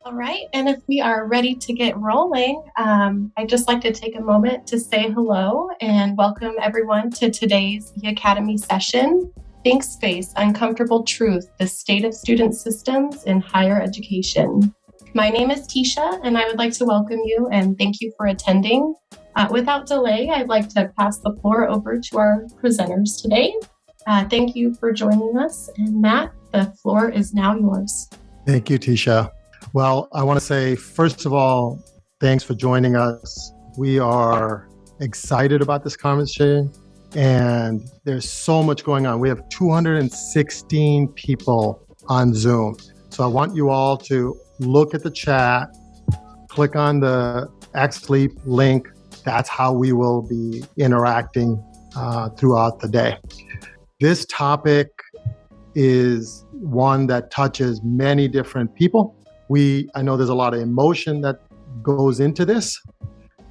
All right, and if we are ready to get rolling, I'd just like to take a moment to say hello and welcome everyone to today's The Academy session, ThinkSpace, Uncomfortable Truth, the State of Student Systems in Higher Education. My name is Tisha, and I would like to welcome you and thank you for attending. Without delay, I'd like to pass the floor over to our presenters today. Thank you for joining us, and Matt, the floor is now yours. Thank you, Tisha. Well, I want to say, first of all, thanks for joining us. We are excited about this conversation, and there's so much going on. We have 216 people on Zoom. So I want you all to look at the chat, click on the XLeap link. That's how we will be interacting throughout the day. This topic is one that touches many different people. I know there's a lot of emotion that goes into this,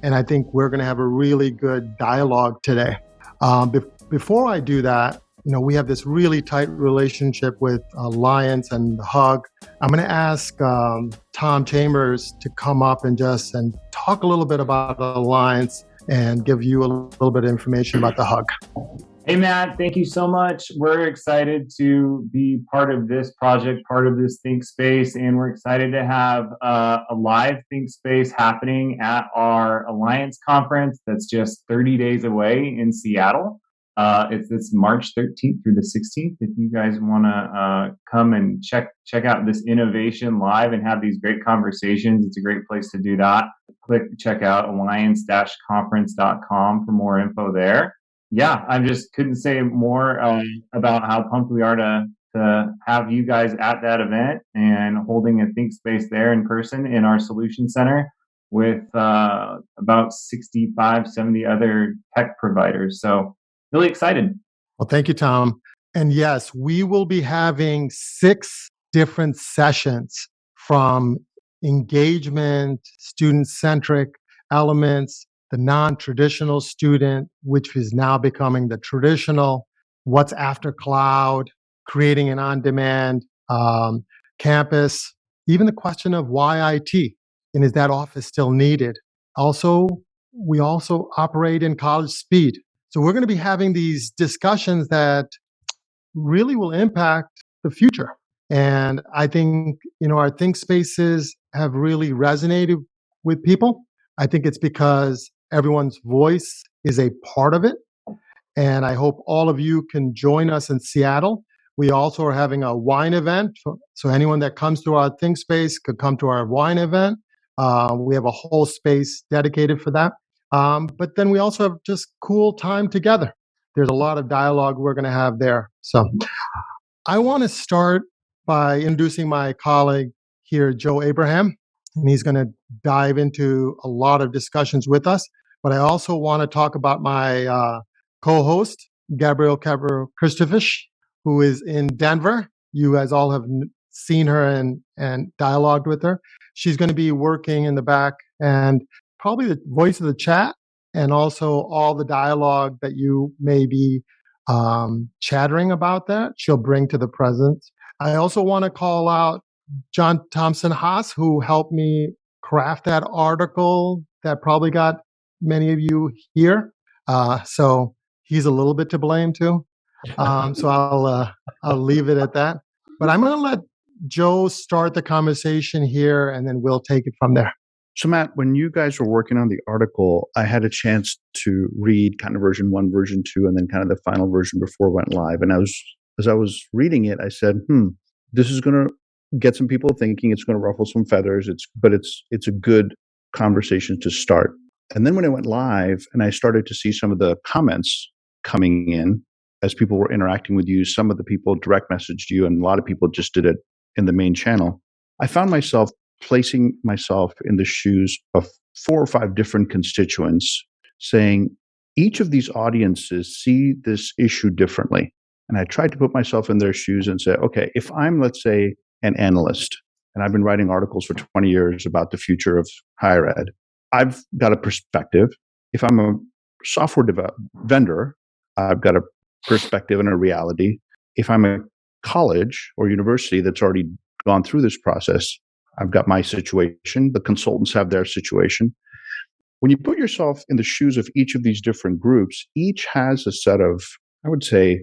and I think we're going to have a really good dialogue today. Before I do that, we have this really tight relationship with Alliance and the Hug. I'm going to ask Tom Chambers to come up and talk a little bit about Alliance and give you a little bit of information about the Hug. Hey, Matt, thank you so much. We're excited to be part of this project, part of this ThinkSpace, and we're excited to have a live ThinkSpace happening at our Alliance conference that's just 30 days away in Seattle. It's March 13th through the 16th. If you guys want to come and check out this innovation live and have these great conversations, it's a great place to do that. Check out alliance-conference.com for more info there. Yeah, I just couldn't say more about how pumped we are to have you guys at that event and holding a ThinkSpace there in person in our Solution Center with about 65, 70 other tech providers. So really excited. Well, thank you, Tom. And yes, we will be having 6 different sessions from engagement, student-centric elements, the non-traditional student, which is now becoming the traditional, what's after cloud, creating an on-demand campus, even the question of why IT, and is that office still needed? We also operate in college speed. So we're going to be having these discussions that really will impact the future. And I think, our think spaces have really resonated with people. I think it's because everyone's voice is a part of it. And I hope all of you can join us in Seattle. We also are having a wine event. So anyone that comes to our ThinkSpace could come to our wine event. We have a whole space dedicated for that. But then we also have just cool time together. There's a lot of dialogue we're going to have there. So I want to start by introducing my colleague here, Joe Abraham, and he's going to dive into a lot of discussions with us. But I also want to talk about my co-host, Gabrielle Christofish, who is in Denver. You guys all have seen her and dialogued with her. She's going to be working in the back and probably the voice of the chat and also all the dialogue that you may be chattering about that she'll bring to the present. I also want to call out John Thompson Haas, who helped me craft that article that probably got many of you here. So he's a little bit to blame too. So I'll leave it at that. But I'm going to let Joe start the conversation here, and then we'll take it from there. So Matt, when you guys were working on the article, I had a chance to read kind of version 1, version 2, and then kind of the final version before it went live. And as I was reading it, I said, this is going to get some people thinking. It's going to ruffle some feathers. It's a good conversation to start. And then when it went live and I started to see some of the comments coming in as people were interacting with you, some of the people direct messaged you, and a lot of people just did it in the main channel. I found myself placing myself in the shoes of 4 or 5 different constituents, saying each of these audiences see this issue differently. And I tried to put myself in their shoes and say, okay, if I'm, let's say, an analyst, and I've been writing articles for 20 years about the future of higher ed, I've got a perspective. If I'm a software vendor, I've got a perspective and a reality. If I'm a college or university that's already gone through this process, I've got my situation. The consultants have their situation. When you put yourself in the shoes of each of these different groups, each has a set of, I would say,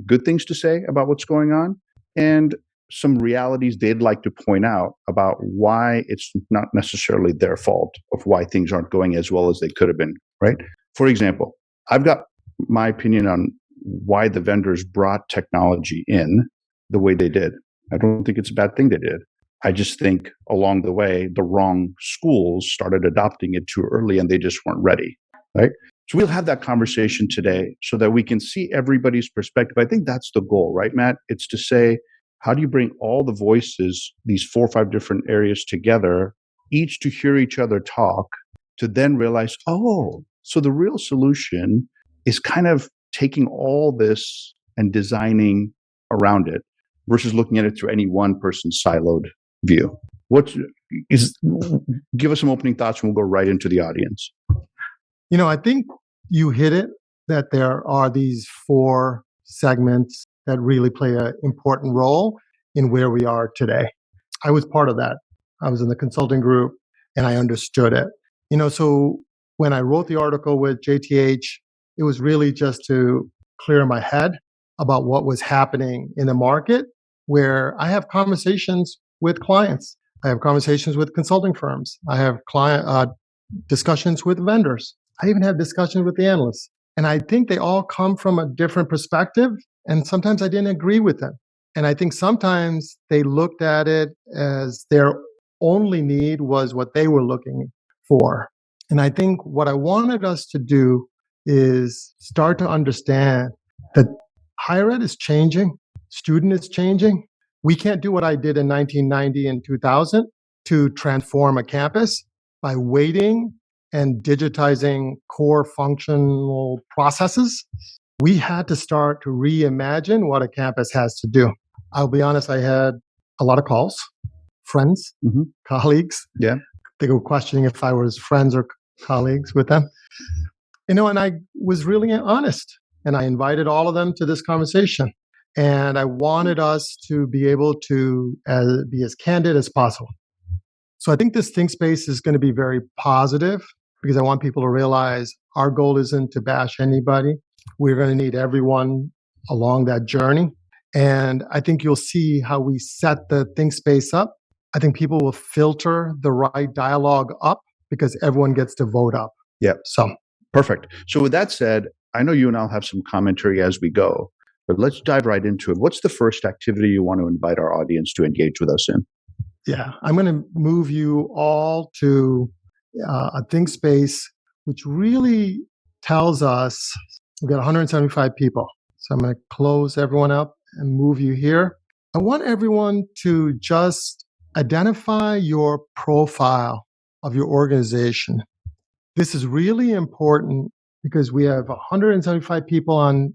good things to say about what's going on and some realities they'd like to point out about why it's not necessarily their fault of why things aren't going as well as they could have been, right? For example, I've got my opinion on why the vendors brought technology in the way they did. I don't think it's a bad thing they did. I just think along the way, the wrong schools started adopting it too early and they just weren't ready, right? So we'll have that conversation today so that we can see everybody's perspective. I think that's the goal, right, Matt? It's to say, how do you bring all the voices, these 4 or 5 different areas together, each to hear each other talk, to then realize, oh, so the real solution is kind of taking all this and designing around it versus looking at it through any one person's siloed view. Give us some opening thoughts and we'll go right into the audience. I think you hit it, that there are these 4 segments that really play an important role in where we are today. I was part of that. I was in the consulting group and I understood it. So when I wrote the article with JTH, it was really just to clear my head about what was happening in the market, where I have conversations with clients. I have conversations with consulting firms. I have discussions with vendors. I even have discussions with the analysts. And I think they all come from a different perspective. And sometimes I didn't agree with them. And I think sometimes they looked at it as their only need was what they were looking for. And I think what I wanted us to do is start to understand that higher ed is changing, student is changing. We can't do what I did in 1990 and 2000 to transform a campus by waiting and digitizing core functional processes. We had to start to reimagine what a campus has to do. I'll be honest, I had a lot of calls, friends, colleagues. Yeah. They were questioning if I was friends or colleagues with them. And I was really honest. And I invited all of them to this conversation. And I wanted us to be able to be as candid as possible. So I think this ThinkSpace is going to be very positive because I want people to realize our goal isn't to bash anybody. We're going to need everyone along that journey. And I think you'll see how we set the ThinkSpace up. I think people will filter the right dialogue up because everyone gets to vote up. Yeah. So perfect. So with that said, I know you and I'll have some commentary as we go, but let's dive right into it. What's the first activity you want to invite our audience to engage with us in? Yeah, I'm going to move you all to a ThinkSpace, which really tells us we've got 175 people. So I'm going to close everyone up and move you here. I want everyone to just identify your profile of your organization. This is really important because we have 175 people on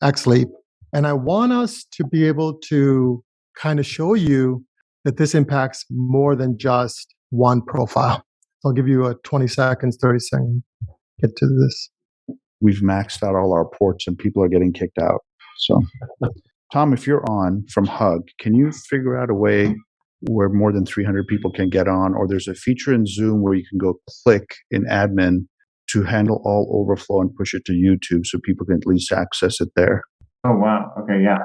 XLeap, and I want us to be able to kind of show you that this impacts more than just one profile. I'll give you a 20 seconds, 30 seconds, get to this. We've maxed out all our ports and people are getting kicked out. So, Tom, if you're on from Hug, can you figure out a way where more than 300 people can get on? Or there's a feature in Zoom where you can go click in admin to handle all overflow and push it to YouTube so people can at least access it there. Oh, wow. Okay, yeah.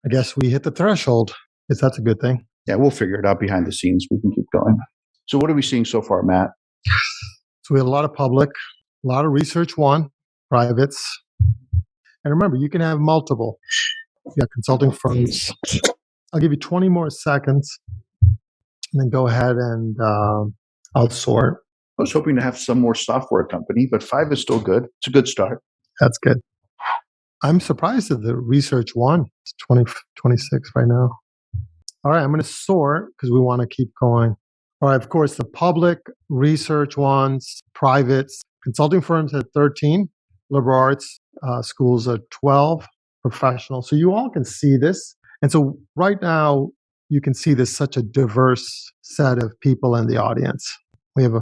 I guess we hit the threshold. Is that's a good thing? Yeah, we'll figure it out behind the scenes. We can keep going. So what are we seeing so far, Matt? So we have a lot of public, a lot of research one, privates. And remember, you can have multiple. You got consulting firms. I'll give you 20 more seconds and then go ahead and I'll sort. I was hoping to have some more software company, but 5 is still good. It's a good start. That's good. I'm surprised that the research one is 26 right now. All right, I'm going to sort because we want to keep going. All right, of course, the public research ones, privates, consulting firms at 13, liberal arts schools at 12, professional. So you all can see this. And so right now, you can see there's such a diverse set of people in the audience. We have a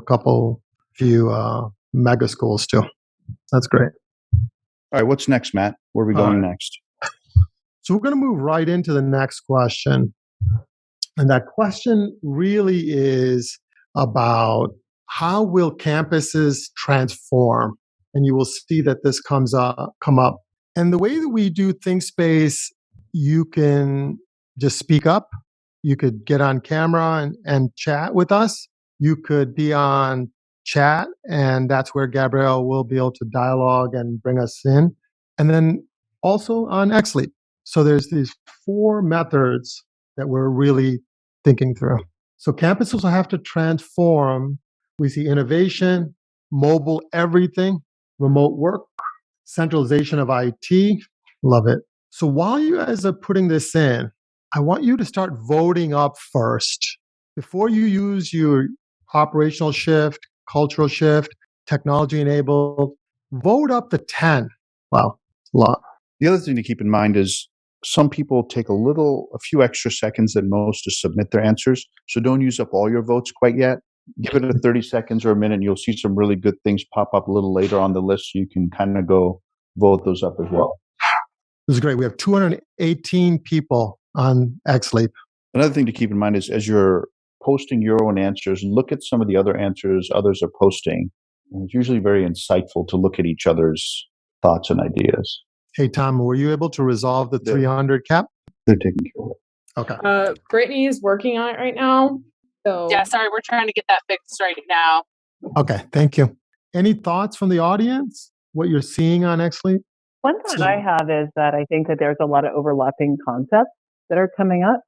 few mega schools too. That's great. All right, what's next, Matt? Where are we going next? So we're going to move right into the next question. And that question really is about how will campuses transform? And you will see that this come up. And the way that we do ThinkSpace, you can just speak up. You could get on camera and chat with us. You could be on chat, and that's where Gabrielle will be able to dialogue and bring us in. And then also on XLeap. So there's these 4 methods that we're really thinking through. So campuses will have to transform. We see innovation, mobile everything, remote work, centralization of IT. Love it. So while you guys are putting this in, I want you to start voting up first. Before you use your operational shift, cultural shift, technology enabled, vote up to 10. Wow, it's a lot. The other thing to keep in mind is some people take a few extra seconds than most to submit their answers. So don't use up all your votes quite yet. Give it a 30 seconds or a minute, and you'll see some really good things pop up a little later on the list. So you can kind of go vote those up as well. This is great. We have 218 people on XLeap. Another thing to keep in mind is as you're posting your own answers, look at some of the other answers others are posting. And it's usually very insightful to look at each other's thoughts and ideas. Hey, Tom, were you able to resolve the 300 cap? They're taking care of it. Okay. Brittany is working on it right now. So Yeah, sorry, we're trying to get that fixed right now. Okay, thank you. Any thoughts from the audience? What you're seeing on XLeap? One thought I have is that I think that there's a lot of overlapping concepts that are coming up.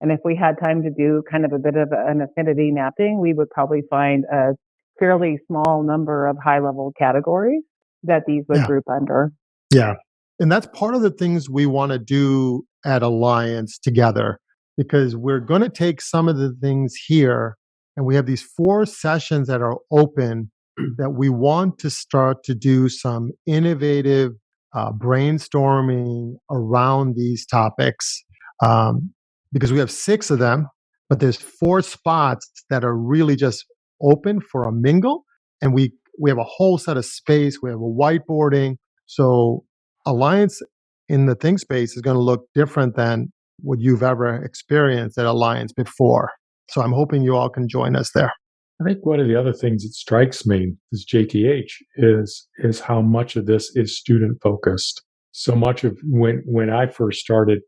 And if we had time to do kind of a bit of an affinity mapping, we would probably find a fairly small number of high-level categories that these would group under. Yeah. And that's part of the things we want to do at Alliance together, because we're going to take some of the things here, and we have these 4 sessions that are open that we want to start to do some innovative brainstorming around these topics, because we have 6 of them, but there's 4 spots that are really just open for a mingle, and we have a whole set of space. We have a whiteboarding. So Alliance in the ThinkSpace is going to look different than what you've ever experienced at Alliance before. So I'm hoping you all can join us there. I think one of the other things that strikes me as JTH is how much of this is student focused. So much of when I first started,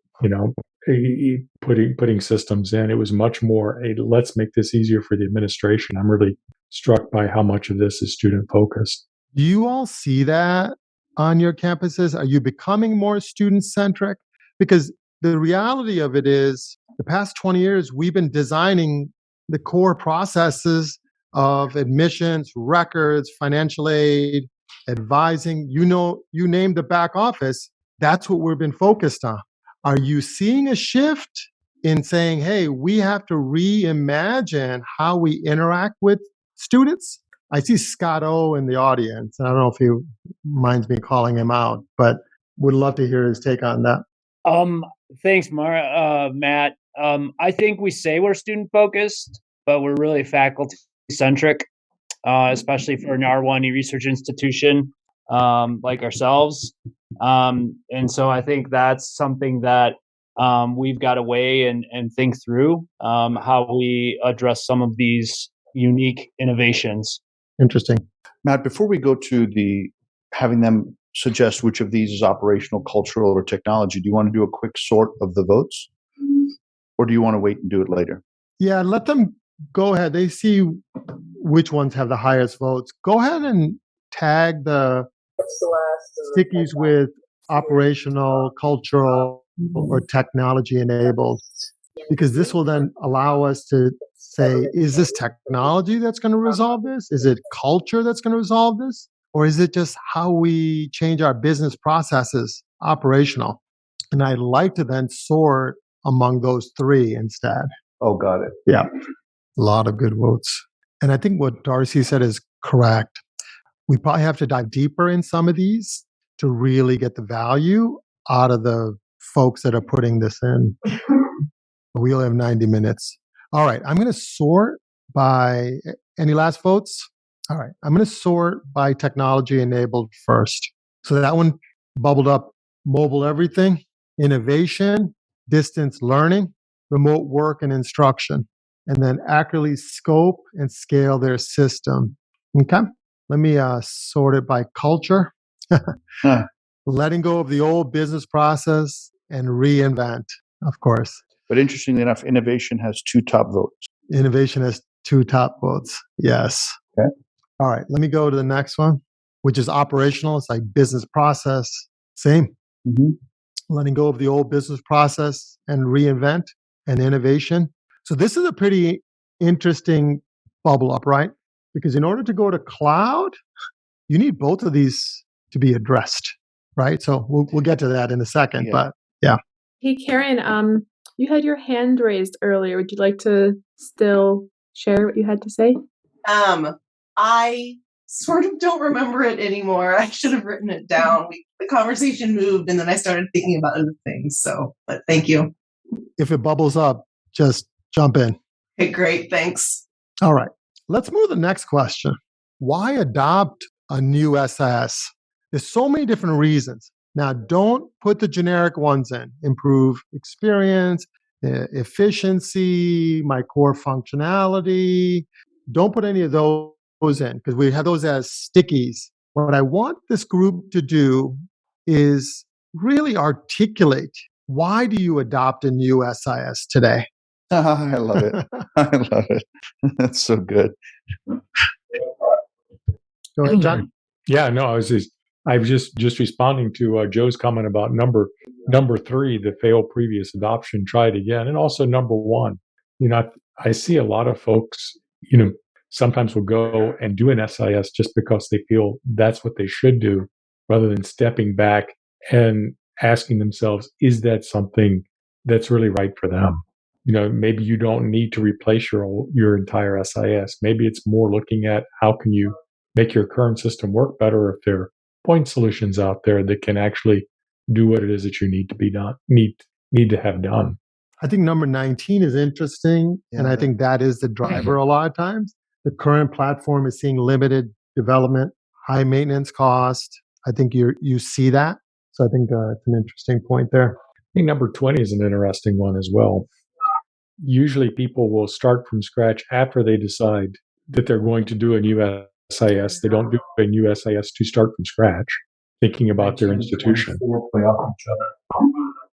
putting systems in, it was much more a let's make this easier for the administration. I'm really struck by how much of this is student focused. Do you all see that on your campuses? Are you becoming more student centric? Because the reality of it is the past 20 years, we've been designing the core processes of admissions, records, financial aid, advising. You name the back office. That's what we've been focused on. Are you seeing a shift in saying, hey, we have to reimagine how we interact with students? I see Scott O in the audience, and I don't know if he minds me calling him out, but would love to hear his take on that. Thanks, Matt. I think we say we're student focused, but we're really faculty centric, especially for an R1 research institution like ourselves. And so I think that's something that we've got to weigh and think through how we address some of these unique innovations. Interesting. Matt, before we go to having them suggest which of these is operational, cultural, or technology, do you want to do a quick sort of the votes? Or do you want to wait and do it later? Yeah, let them go ahead. They see which ones have the highest votes. Go ahead and tag the stickies with operational, cultural, or technology enabled, because this will then allow us to say, is this technology that's going to resolve this? Is it culture that's going to resolve this? Or is it just how we change our business processes, operational? And I'd like to then sort among those 3 instead. Oh, got it. Yeah, a lot of good votes. And I think what Darcy said is correct. We probably have to dive deeper in some of these to really get the value out of the folks that are putting this in. But we only have 90 minutes. All right, I'm going to sort by, any last votes? All right, I'm going to sort by technology enabled first. So that one bubbled up: mobile everything, innovation, distance learning, remote work and instruction, and then accurately scope and scale their system. Okay, let me sort it by culture. Letting go of the old business process and reinvent, of course. But interestingly enough, innovation has 2 top votes. Innovation has 2 top votes. Yes. Okay. All right, let me go to the next one, which is operational. It's like business process. Same. Mm-hmm. Letting go of the old business process and reinvent and innovation. So this is a pretty interesting bubble up, right? Because in order to go to cloud, you need both of these to be addressed, right? So we'll get to that in a second, Yeah. but yeah. Hey, Karen, you had your hand raised earlier. Would you like to still share what you had to say? I sort of don't remember it anymore. I should have written it down. The conversation moved, and then I started thinking about other things. So, but thank you. If it bubbles up, just jump in. Okay, great. Thanks. All right. Let's move to the next question. Why adopt a new SIS? There's so many different reasons. Now, don't put the generic ones in. Improve experience, efficiency, my core functionality. Don't put any of those in because we have those as stickies. What I want this group to do is really articulate, why do you adopt a new SIS today? I love it. I love it. That's so good. Go ahead, John. Yeah, no, I was just responding to Joe's comment about number 3, the fail previous adoption, try it again, and also number 1. I see a lot of folks, sometimes will go and do an SIS just because they feel that's what they should do, rather than stepping back and asking themselves, is that something that's really right for them? Maybe you don't need to replace your entire SIS. Maybe it's more looking at how can you make your current system work better if there are point solutions out there that can actually do what it is that you need to be done, need to have done. I think number 19 is interesting, and I think that is the driver a lot of times. The current platform is seeing limited development, high maintenance cost. I think you see that. So I think it's an interesting point there. I think number 20 is an interesting one as well. Usually people will start from scratch after they decide that they're going to do a new SIS. They don't do a new SIS to start from scratch, thinking about their institution.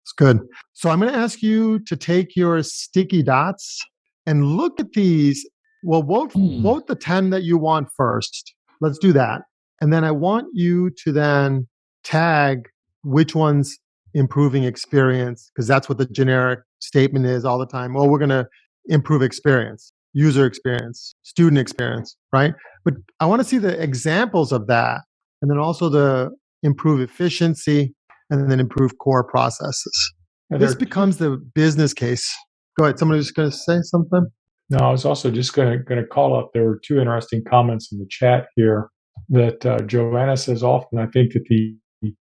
It's good. So I'm going to ask you to take your sticky dots and look at these. Well, vote the 10 that you want first. Let's do that. And then I want you to then tag which one's improving experience, because that's what the generic statement is all the time. Well, we're going to improve experience, user experience, student experience, right? But I want to see the examples of that. And then also the improve efficiency and then improve core processes. This becomes the business case. Go ahead. Somebody was going to say something? No, I was also just going to call out, there were 2 interesting comments in the chat here that Joanna says often, I think that the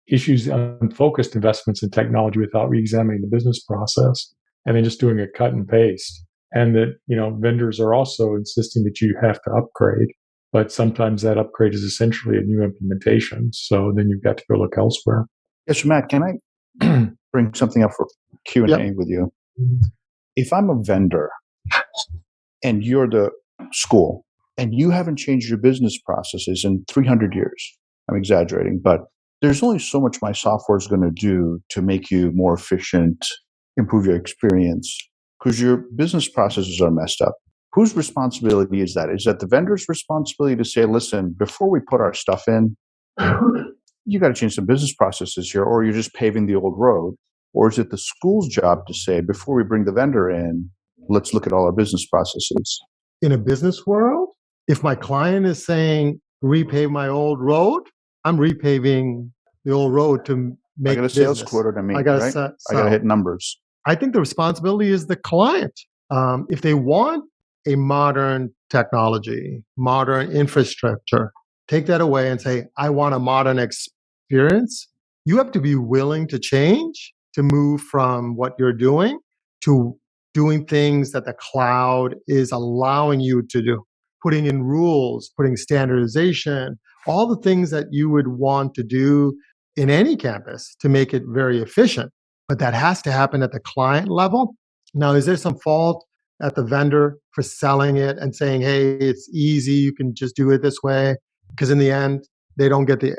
issues unfocused investments in technology without re-examining the business process and then just doing a cut and paste. And that, vendors are also insisting that you have to upgrade, but sometimes that upgrade is essentially a new implementation. So then you've got to go look elsewhere. Yes, Matt, can I bring something up for Q&A with you? If I'm a vendor and you're the school and you haven't changed your business processes in 300 years, I'm exaggerating, but there's only so much my software is going to do to make you more efficient, improve your experience, because your business processes are messed up. Whose responsibility is that? Is that the vendor's responsibility to say, listen, before we put our stuff in, you got to change some business processes here, or you're just paving the old road? Or is it the school's job to say, before we bring the vendor in, let's look at all our business processes? In a business world, if my client is saying, repave my old road, I'm repaving the old road to make I got a sales quota to meet, I got right? I got to hit numbers. I think the responsibility is the client. If they want a modern technology, modern infrastructure, take that away and say, I want a modern experience. You have to be willing to change, to move from what you're doing to doing things that the cloud is allowing you to do, putting in rules, putting standardization, all the things that you would want to do in any campus to make it very efficient. But that has to happen at the client level. Now, is there some fault at the vendor for selling it and saying, hey, it's easy, you can just do it this way? Because in the end, they don't get the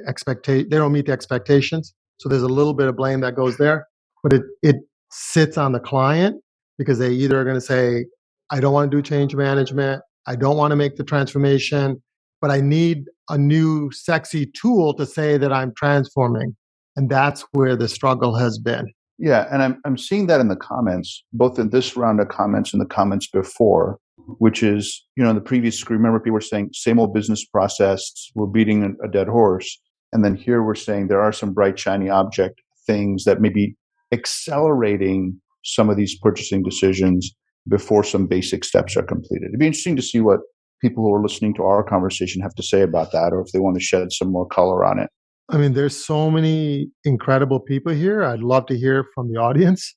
they don't meet the expectations. So there's a little bit of blame that goes there, but it sits on the client because they either are going to say, I don't want to do change management, I don't want to make the transformation, but I need a new sexy tool to say that I'm transforming. And that's where the struggle has been. Yeah, and I'm seeing that in the comments, both in this round of comments and the comments before, which is, in the previous screen, remember people were saying same old business process, we're beating a dead horse. And then here we're saying there are some bright, shiny object things that may be accelerating some of these purchasing decisions before some basic steps are completed. It'd be interesting to see what people who are listening to our conversation have to say about that, or if they want to shed some more color on it. I mean, there's so many incredible people here. I'd love to hear from the audience.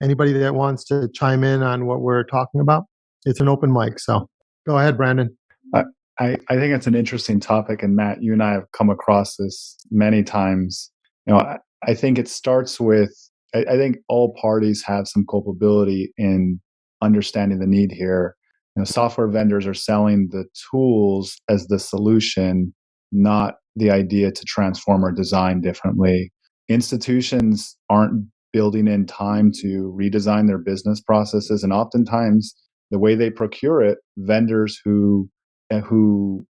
Anybody that wants to chime in on what we're talking about, it's an open mic. So go ahead, Brandon. I think it's an interesting topic. And Matt, you and I have come across this many times. I think it starts with, I think all parties have some culpability in understanding the need here. Software vendors are selling the tools as the solution, not the idea to transform or design differently. Institutions aren't building in time to redesign their business processes. And oftentimes, the way they procure it, vendors who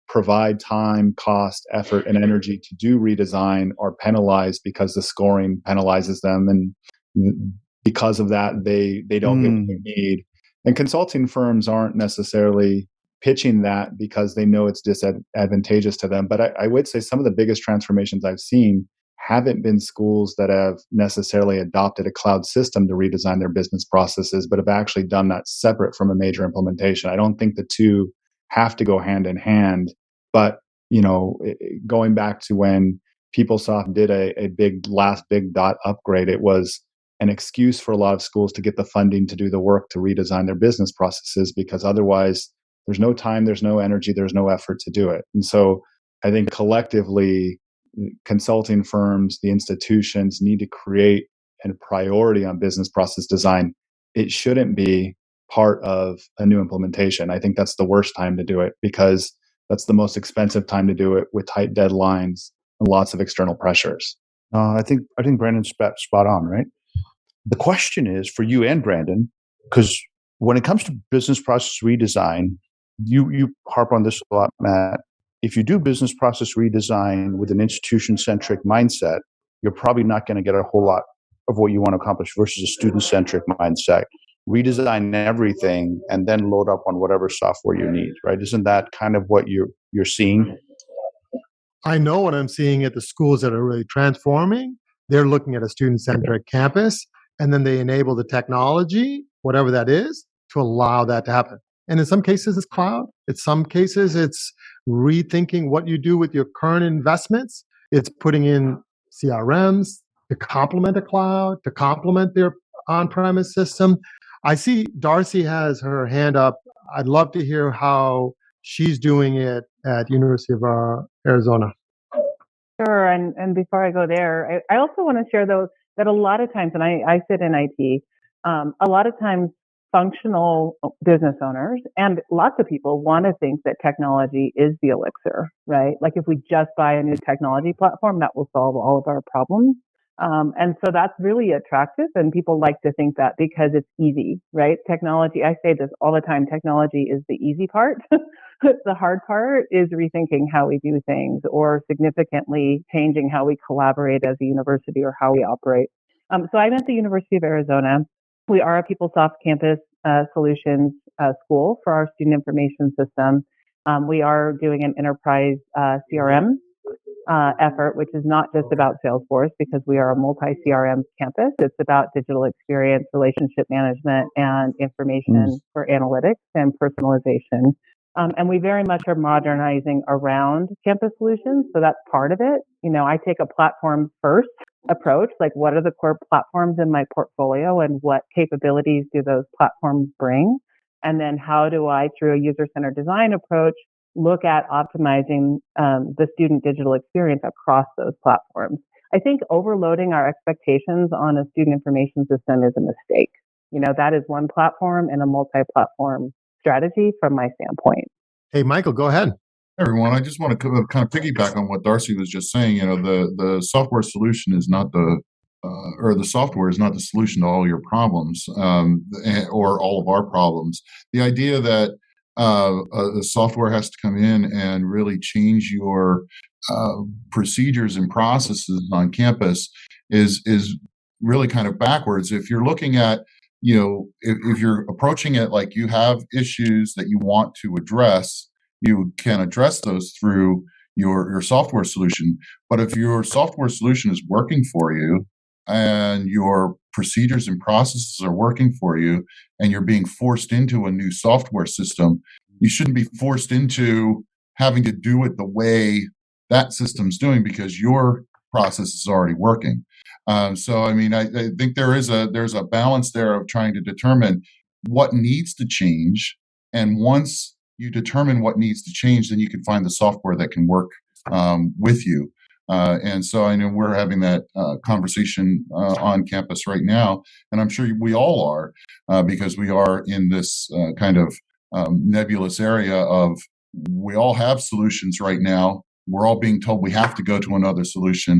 provide time, cost, effort, and energy to do redesign are penalized because the scoring penalizes them. And because of that, they don't get what they need. And consulting firms aren't necessarily pitching that because they know it's disadvantageous to them. But I would say some of the biggest transformations I've seen haven't been schools that have necessarily adopted a cloud system to redesign their business processes, but have actually done that separate from a major implementation. I don't think the two have to go hand in hand. But, going back to when PeopleSoft did a last big dot upgrade, it was an excuse for a lot of schools to get the funding to do the work to redesign their business processes, because otherwise there's no time, there's no energy, there's no effort to do it. And so I think collectively, consulting firms, the institutions need to create a priority on business process design. It shouldn't be part of a new implementation. I think that's the worst time to do it, because that's the most expensive time to do it with tight deadlines and lots of external pressures. I think Brandon's spot on, right? The question is for you and Brandon, because when it comes to business process redesign, you harp on this a lot, Matt. If you do business process redesign with an institution-centric mindset, you're probably not going to get a whole lot of what you want to accomplish versus a student-centric mindset. Redesign everything and then load up on whatever software you need, right? Isn't that kind of what you're seeing? I know what I'm seeing at the schools that are really transforming. They're looking at a student-centric campus, and then they enable the technology, whatever that is, to allow that to happen. And in some cases, it's cloud. In some cases, it's rethinking what you do with your current investments. It's putting in CRMs to complement the cloud, to complement their on-premise system. I see Darcy has her hand up. I'd love to hear how she's doing it at University of Arizona. Sure. And before I go there, I also want to share though that a lot of times, and I sit in IT, a lot of times functional business owners and lots of people want to think that technology is the elixir, right? Like if we just buy a new technology platform, that will solve all of our problems. And so that's really attractive, and people like to think that because it's easy, right? Technology, I say this all the time, technology is the easy part. The hard part is rethinking how we do things or significantly changing how we collaborate as a university or how we operate. So I'm at the University of Arizona. We are a PeopleSoft campus solutions school for our student information system. We are doing an enterprise CRM effort, which is not just about Salesforce, because we are a multi-CRM campus. It's about digital experience, relationship management, and information for analytics and personalization. And we very much are modernizing around campus solutions. So that's part of it. I take a platform first approach, like what are the core platforms in my portfolio and what capabilities do those platforms bring? And then how do I, through a user-centered design approach, look at optimizing the student digital experience across those platforms? I think overloading our expectations on a student information system is a mistake. That is one platform and a multi-platform strategy from my standpoint. Hey, Michael, go ahead. Everyone, I just want to kind of piggyback on what Darcy was just saying. The software solution is not or the software is not the solution to all your problems, or all of our problems. The idea that the software has to come in and really change your procedures and processes on campus is really kind of backwards. If you're looking at, if you're approaching it like you have issues that you want to address, you can address those through your software solution. But if your software solution is working for you and your procedures and processes are working for you and you're being forced into a new software system, you shouldn't be forced into having to do it the way that system's doing because your process is already working. So, I mean, I think there's a balance there of trying to determine what needs to change. And once you determine what needs to change, then you can find the software that can work with you. And so I know we're having that conversation on campus right now, and I'm sure we all are, because we are in this kind of nebulous area of we all have solutions right now. We're all being told we have to go to another solution,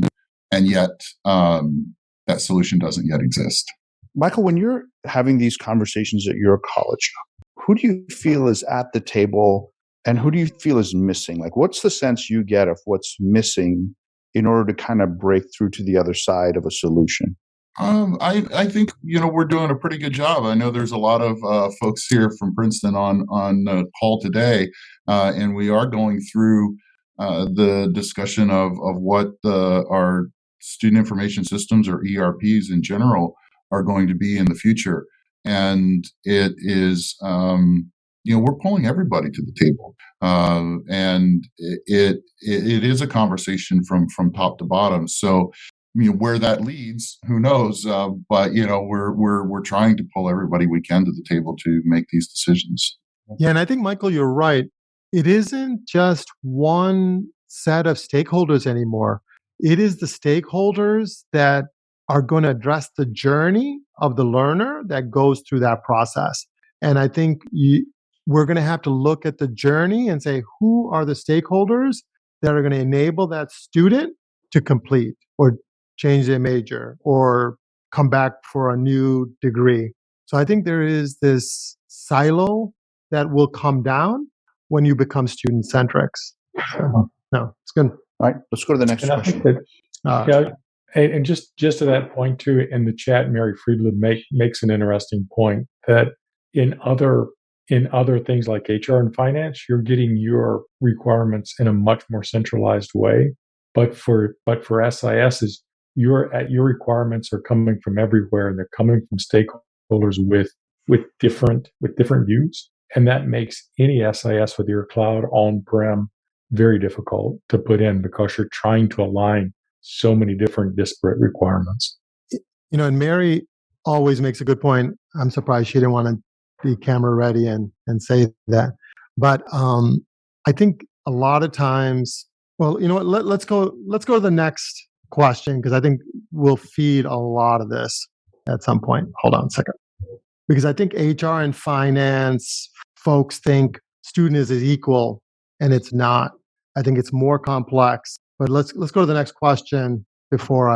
and yet that solution doesn't yet exist. Michael, when you're having these conversations at your college, who do you feel is at the table and who do you feel is missing? Like, what's the sense you get of what's missing in order to kind of break through to the other side of a solution? I think, we're doing a pretty good job. I know there's a lot of folks here from Princeton on the call today, and we are going through the discussion of what our student information systems or ERPs in general are going to be in the future. And it is, we're pulling everybody to the table. And it is a conversation from top to bottom. So, where that leads, who knows? But we're trying to pull everybody we can to the table to make these decisions. Yeah, and I think, Michael, you're right. It isn't just one set of stakeholders anymore. It is the stakeholders that are going to address the journey of the learner that goes through that process. And I think we're going to have to look at the journey and say, who are the stakeholders that are going to enable that student to complete or change their major or come back for a new degree. So I think there is this silo that will come down when you become student-centric. So, no, it's good. All right, let's go to the next And I question. think that, and just to that point too, in the chat, Mary Friedland makes an interesting point that in other things like HR and finance, you're getting your requirements in a much more centralized way. But for SISs, your requirements are coming from everywhere, and they're coming from stakeholders with different views, and that makes any SIS with your cloud on-prem very difficult to put in because you're trying to align so many different disparate requirements. And Mary always makes a good point. I'm surprised she didn't want to be camera ready and say that. But I think a lot of times, well, you know what? Let's go to the next question because I think we'll feed a lot of this at some point. Hold on a second. Because I think HR and finance folks think student is equal, and it's not. I think it's more complex. But let's go to the next question before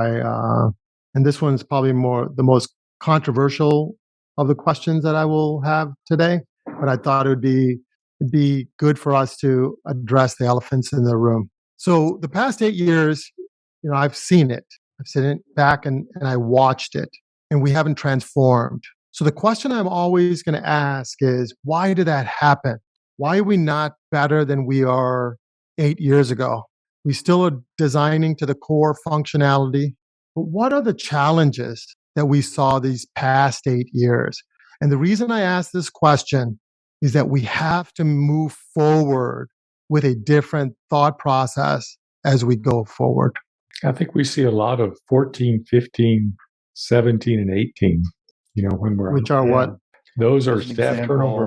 and this one's probably the most controversial of the questions that I will have today. But I thought it'd be good for us to address the elephants in the room. So the past 8 years, I've seen it. I've seen it back and I watched it, and we haven't transformed. So the question I'm always going to ask is, why did that happen? Why are we not better than we are 8 years ago? We still are designing to the core functionality. But what are the challenges that we saw these past 8 years? And the reason I ask this question is that we have to move forward with a different thought process as we go forward. I think we see a lot of 14, 15, 17, and 18. When we're which are what? Those are staff turnover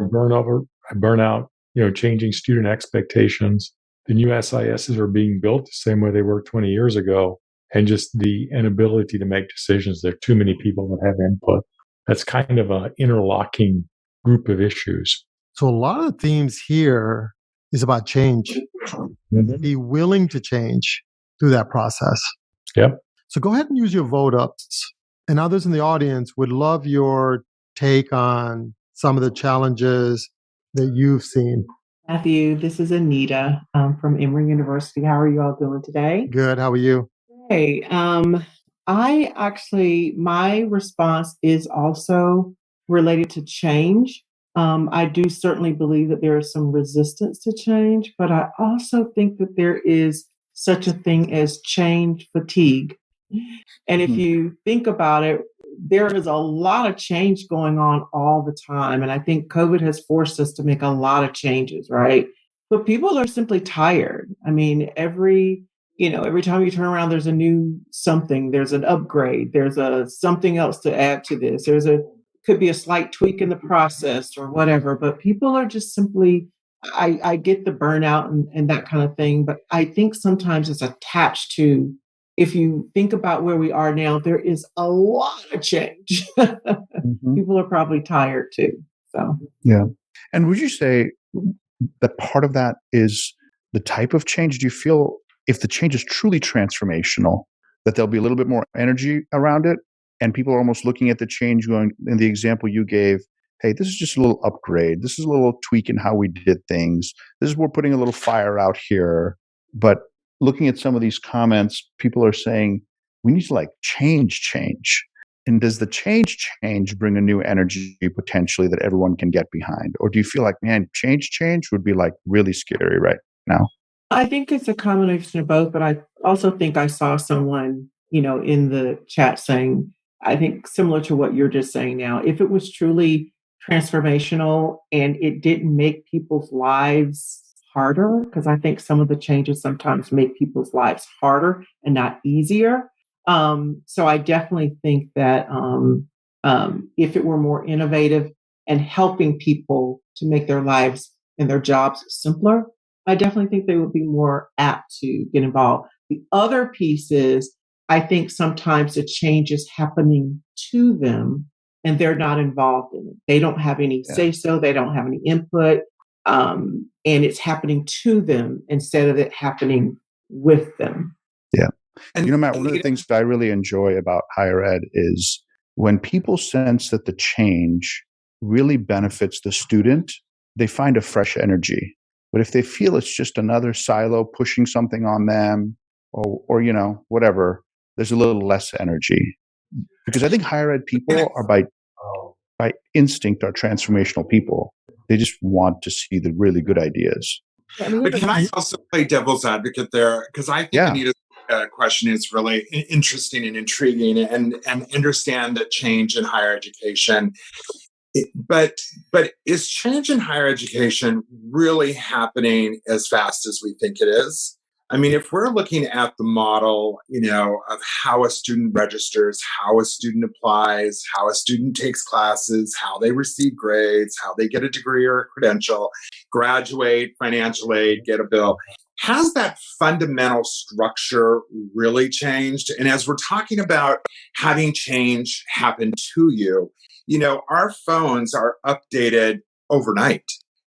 and burnout. Changing student expectations. The new SISs are being built the same way they were 20 years ago, and just the inability to make decisions. There are too many people that have input. that's kind of an interlocking group of issues. So a lot of the themes here is about change. Be willing to change through that process. Yep. So go ahead and use your vote ups. And others in the audience would love your take on some of the challenges that you've seen. Matthew, this is Anita from Emory University. How are you all doing today? Good. How are you? Hey, my response is also related to change. I do certainly believe that there is some resistance to change, but I also think that there is such a thing as change fatigue. And if you think about it, there is a lot of change going on all the time. And I think COVID has forced us to make a lot of changes, right? But people are simply tired. I mean, every time you turn around, there's a new something, there's an upgrade, there's a something else to add to this. Could be a slight tweak in the process or whatever, but people are just simply, I get the burnout and that kind of thing, but I think sometimes it's attached to, if you think about where we are now, there is a lot of change. People are probably tired too. So Yeah. And would you say that part of that is the type of change? Do you feel if the change is truly transformational, that there'll be a little bit more energy around it? And people are almost looking at the change going, in the example you gave, hey, this is just a little upgrade. This is a little tweak in how we did things. This is, we're putting a little fire out here. But looking at some of these comments, people are saying, we need to like change. And does the change bring a new energy potentially that everyone can get behind? Or do you feel like, man, change would be like really scary right now? I think it's a combination of both, but I also think I saw someone, in the chat saying, I think similar to what you're just saying now, if it was truly transformational and it didn't make people's lives harder, because I think some of the changes sometimes make people's lives harder and not easier. So I definitely think that if it were more innovative and helping people to make their lives and their jobs simpler, I definitely think they would be more apt to get involved. The other piece is, I think sometimes the change is happening to them and they're not involved in it. They don't have any say so, they don't have any input, and it's happening to them instead of it happening with them. Yeah. And Matt, one of the things that I really enjoy about higher ed is when people sense that the change really benefits the student, they find a fresh energy. But if they feel it's just another silo pushing something on them or whatever, there's a little less energy. Because I think higher ed people are by instinct are transformational people. They just want to see the really good ideas. But can I also play devil's advocate there? Because I think Anita's question is really interesting and intriguing, and understand that change in higher education. But is change in higher education really happening as fast as we think it is? I mean, if we're looking at the model, of how a student registers, how a student applies, how a student takes classes, how they receive grades, how they get a degree or a credential, graduate, financial aid, get a bill, has that fundamental structure really changed? And as we're talking about having change happen to you, our phones are updated overnight.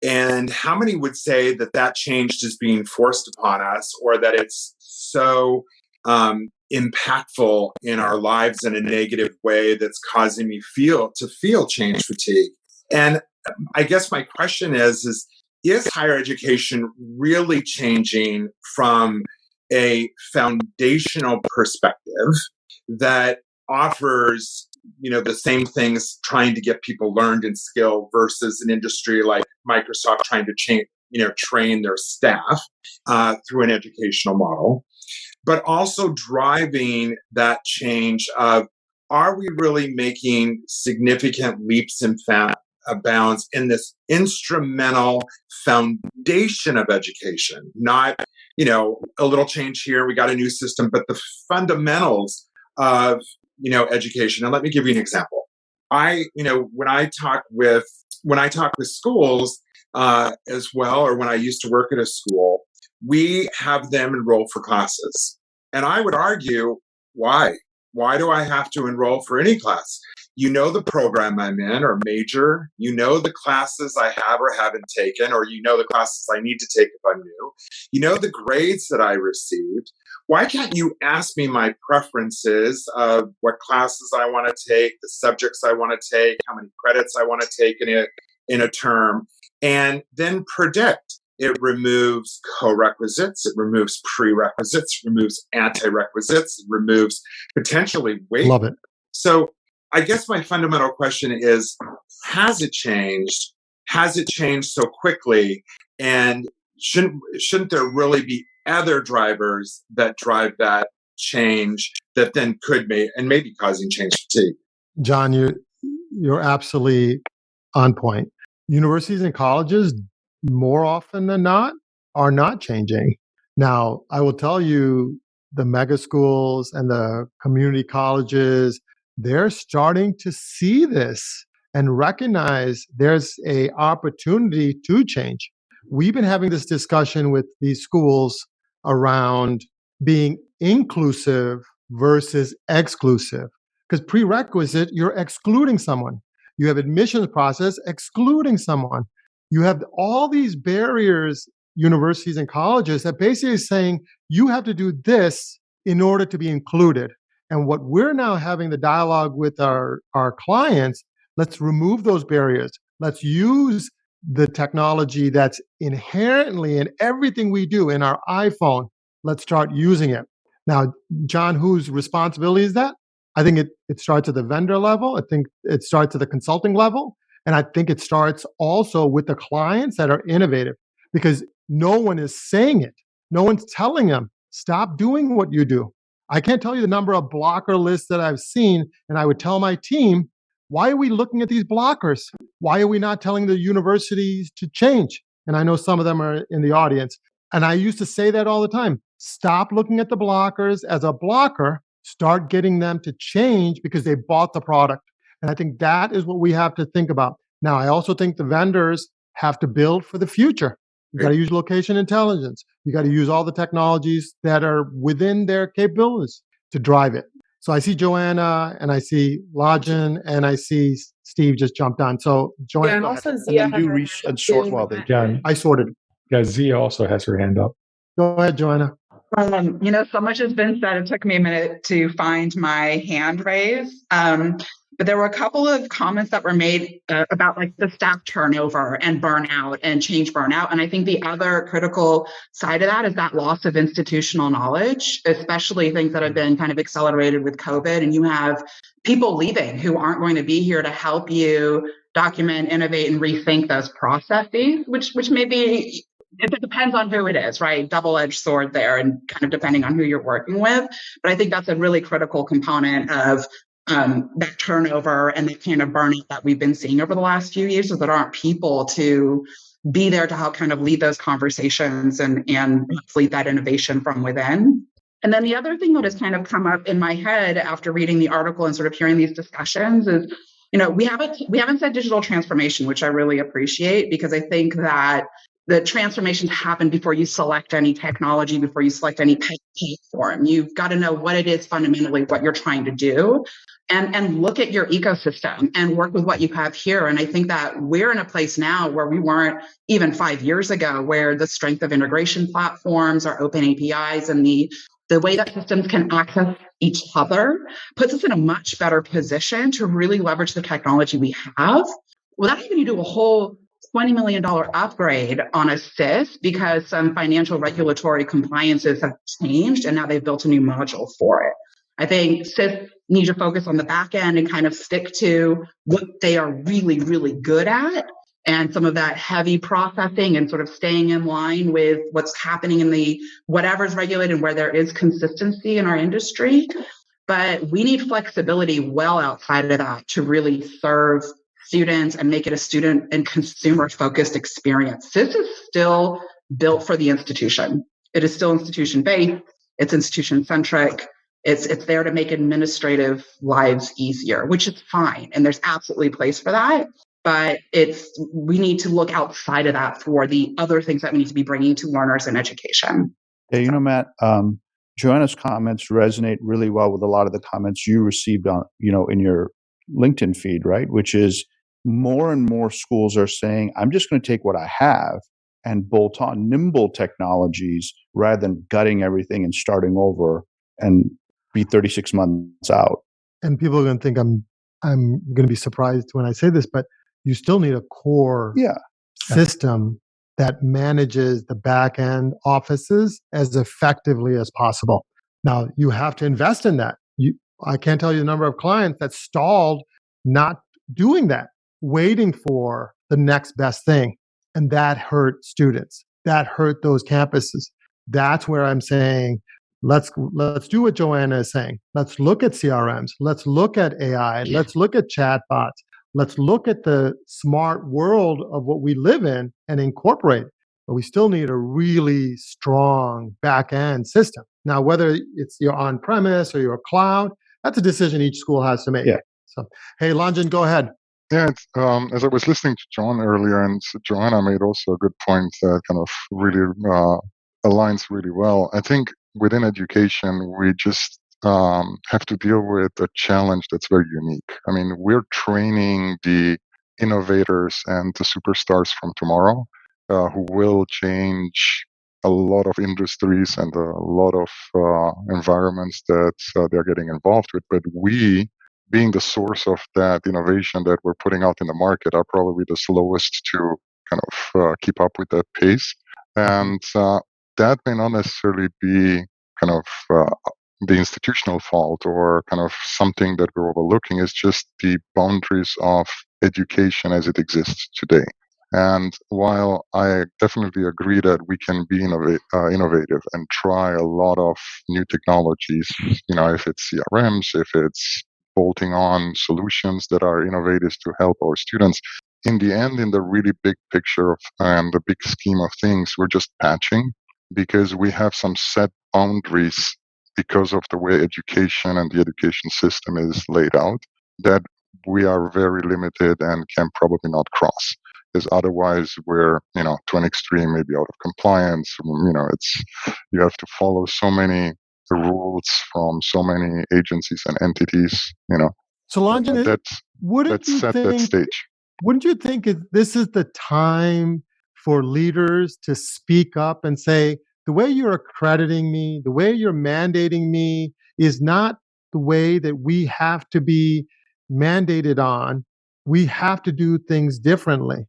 And how many would say that change is being forced upon us, or that it's so impactful in our lives in a negative way that's causing me to feel change fatigue? And I guess my question is higher education really changing from a foundational perspective that offers the same things, trying to get people learned and skilled, versus an industry like Microsoft trying to train their staff through an educational model, but also driving that change of, are we really making significant leaps and bounds in this instrumental foundation of education? Not, a little change here, we got a new system, but the fundamentals of education. And let me give you an example. When I talk with schools as well, or when I used to work at a school, we have them enroll for classes. And I would argue, why? Why do I have to enroll for any class? You know the program I'm in or major. You know the classes I have or haven't taken, or you know the classes I need to take if I'm new. You know the grades that I received. Why can't you ask me my preferences of what classes I want to take, the subjects I want to take, how many credits I want to take in a term, and then predict? It removes co-requisites, it removes prerequisites, it removes anti-requisites, it removes potentially weight. Love it. So I guess my fundamental question is, has it changed? Has it changed so quickly? And shouldn't there really be other drivers that drive that change that then could maybe causing change fatigue? John, you're absolutely on point. Universities and colleges, more often than not, are not changing. Now, I will tell you, the mega schools and the community colleges, they're starting to see this and recognize there's a opportunity to change. We've been having this discussion with these schools around being inclusive versus exclusive. Because prerequisite, you're excluding someone. You have admissions process excluding someone. You have all these barriers, universities and colleges, that basically is saying you have to do this in order to be included. And what we're now having the dialogue with our clients, let's remove those barriers. Let's use the technology that's inherently in everything we do in our iPhone. Let's start using it. Now, John, whose responsibility is that? I think it starts at the vendor level. I think it starts at the consulting level. And I think it starts also with the clients that are innovative, because no one is saying it. No one's telling them, stop doing what you do. I can't tell you the number of blocker lists that I've seen. And I would tell my team, why are we looking at these blockers? Why are we not telling the universities to change? And I know some of them are in the audience. And I used to say that all the time. Stop looking at the blockers as a blocker. Start getting them to change because they bought the product. And I think that is what we have to think about. Now, I also think the vendors have to build for the future. You got to use location intelligence. You got to use all the technologies that are within their capabilities to drive it. So I see Joanna and I see Lajan and I see Steve just jumped on. So Joanna, and also Zia And then you reach and sort while they John, I sorted. yeah, Zia also has her hand up. Go ahead, Joanna. So much has been said. It took me a minute to find my hand raise. But there were a couple of comments that were made about like the staff turnover and burnout and change burnout. And I think the other critical side of that is that loss of institutional knowledge, especially things that have been kind of accelerated with COVID. And you have people leaving who aren't going to be here to help you document, innovate, and rethink those processes, which may be, it depends on who it is, right? Double-edged sword there, and kind of depending on who you're working with. But I think that's a really critical component of that turnover and that kind of burnout that we've been seeing over the last few years, is that there aren't people to be there to help kind of lead those conversations and lead that innovation from within. And then the other thing that has kind of come up in my head after reading the article and sort of hearing these discussions is, we haven't said digital transformation, which I really appreciate, because I think that the transformations happen before you select any technology, before you select any platform. You've got to know what it is fundamentally, what you're trying to do, and look at your ecosystem and work with what you have here. And I think that we're in a place now where we weren't even 5 years ago, where the strength of integration platforms, our open APIs, and the way that systems can access each other puts us in a much better position to really leverage the technology we have without having to do a whole $20 million upgrade on a SIS because some financial regulatory compliances have changed and now they've built a new module for it. I think SIS need to focus on the back end and kind of stick to what they are really, really good at, and some of that heavy processing and sort of staying in line with what's happening in the whatever's regulated and where there is consistency in our industry. But we need flexibility well outside of that to really serve students and make it a student and consumer focused experience. This is still built for the institution. It is still institution based. It's institution centric. It's there to make administrative lives easier, which is fine. And there's absolutely a place for that. But we need to look outside of that for the other things that we need to be bringing to learners in education. Yeah, Matt, Joanna's comments resonate really well with a lot of the comments you received on, in your LinkedIn feed, right? Which is more and more schools are saying, I'm just going to take what I have and bolt on nimble technologies rather than gutting everything and starting over and be 36 months out. And people are going to think I'm going to be surprised when I say this, but you still need a core system that manages the back end offices as effectively as possible. Now, you have to invest in that. I can't tell you the number of clients that stalled not doing that, waiting for the next best thing. And that hurt students. That hurt those campuses. That's where I'm saying, let's do what Joanna is saying. Let's look at CRMs. Let's look at AI. Let's look at chatbots. Let's look at the smart world of what we live in and incorporate. But we still need a really strong back end system. Now, whether it's your on premise or your cloud, that's a decision each school has to make. Yeah. So, hey, Lanjan, go ahead. Yeah, as I was listening to John earlier, and Joanna made also a good point that kind of really aligns really well. I think within education, we just have to deal with a challenge that's very unique. I mean, we're training the innovators and the superstars from tomorrow who will change a lot of industries and a lot of environments that they're getting involved with. But we, being the source of that innovation that we're putting out in the market, are probably the slowest to kind of keep up with that pace. And that may not necessarily be kind of the institutional fault or kind of something that we're overlooking. Is just the boundaries of education as it exists today. And while I definitely agree that we can be innovative and try a lot of new technologies, if it's CRMs, if it's bolting on solutions that are innovative to help our students, in the end, in the really big picture of the big scheme of things, we're just patching because we have some set boundaries because of the way education and the education system is laid out that we are very limited and can probably not cross. Because otherwise we're, to an extreme, maybe out of compliance. You have to follow so many rules from so many agencies and entities, So, Lanjan, that set that stage. Wouldn't you think this is the time for leaders to speak up and say, the way you're accrediting me, the way you're mandating me is not the way that we have to be mandated on. We have to do things differently.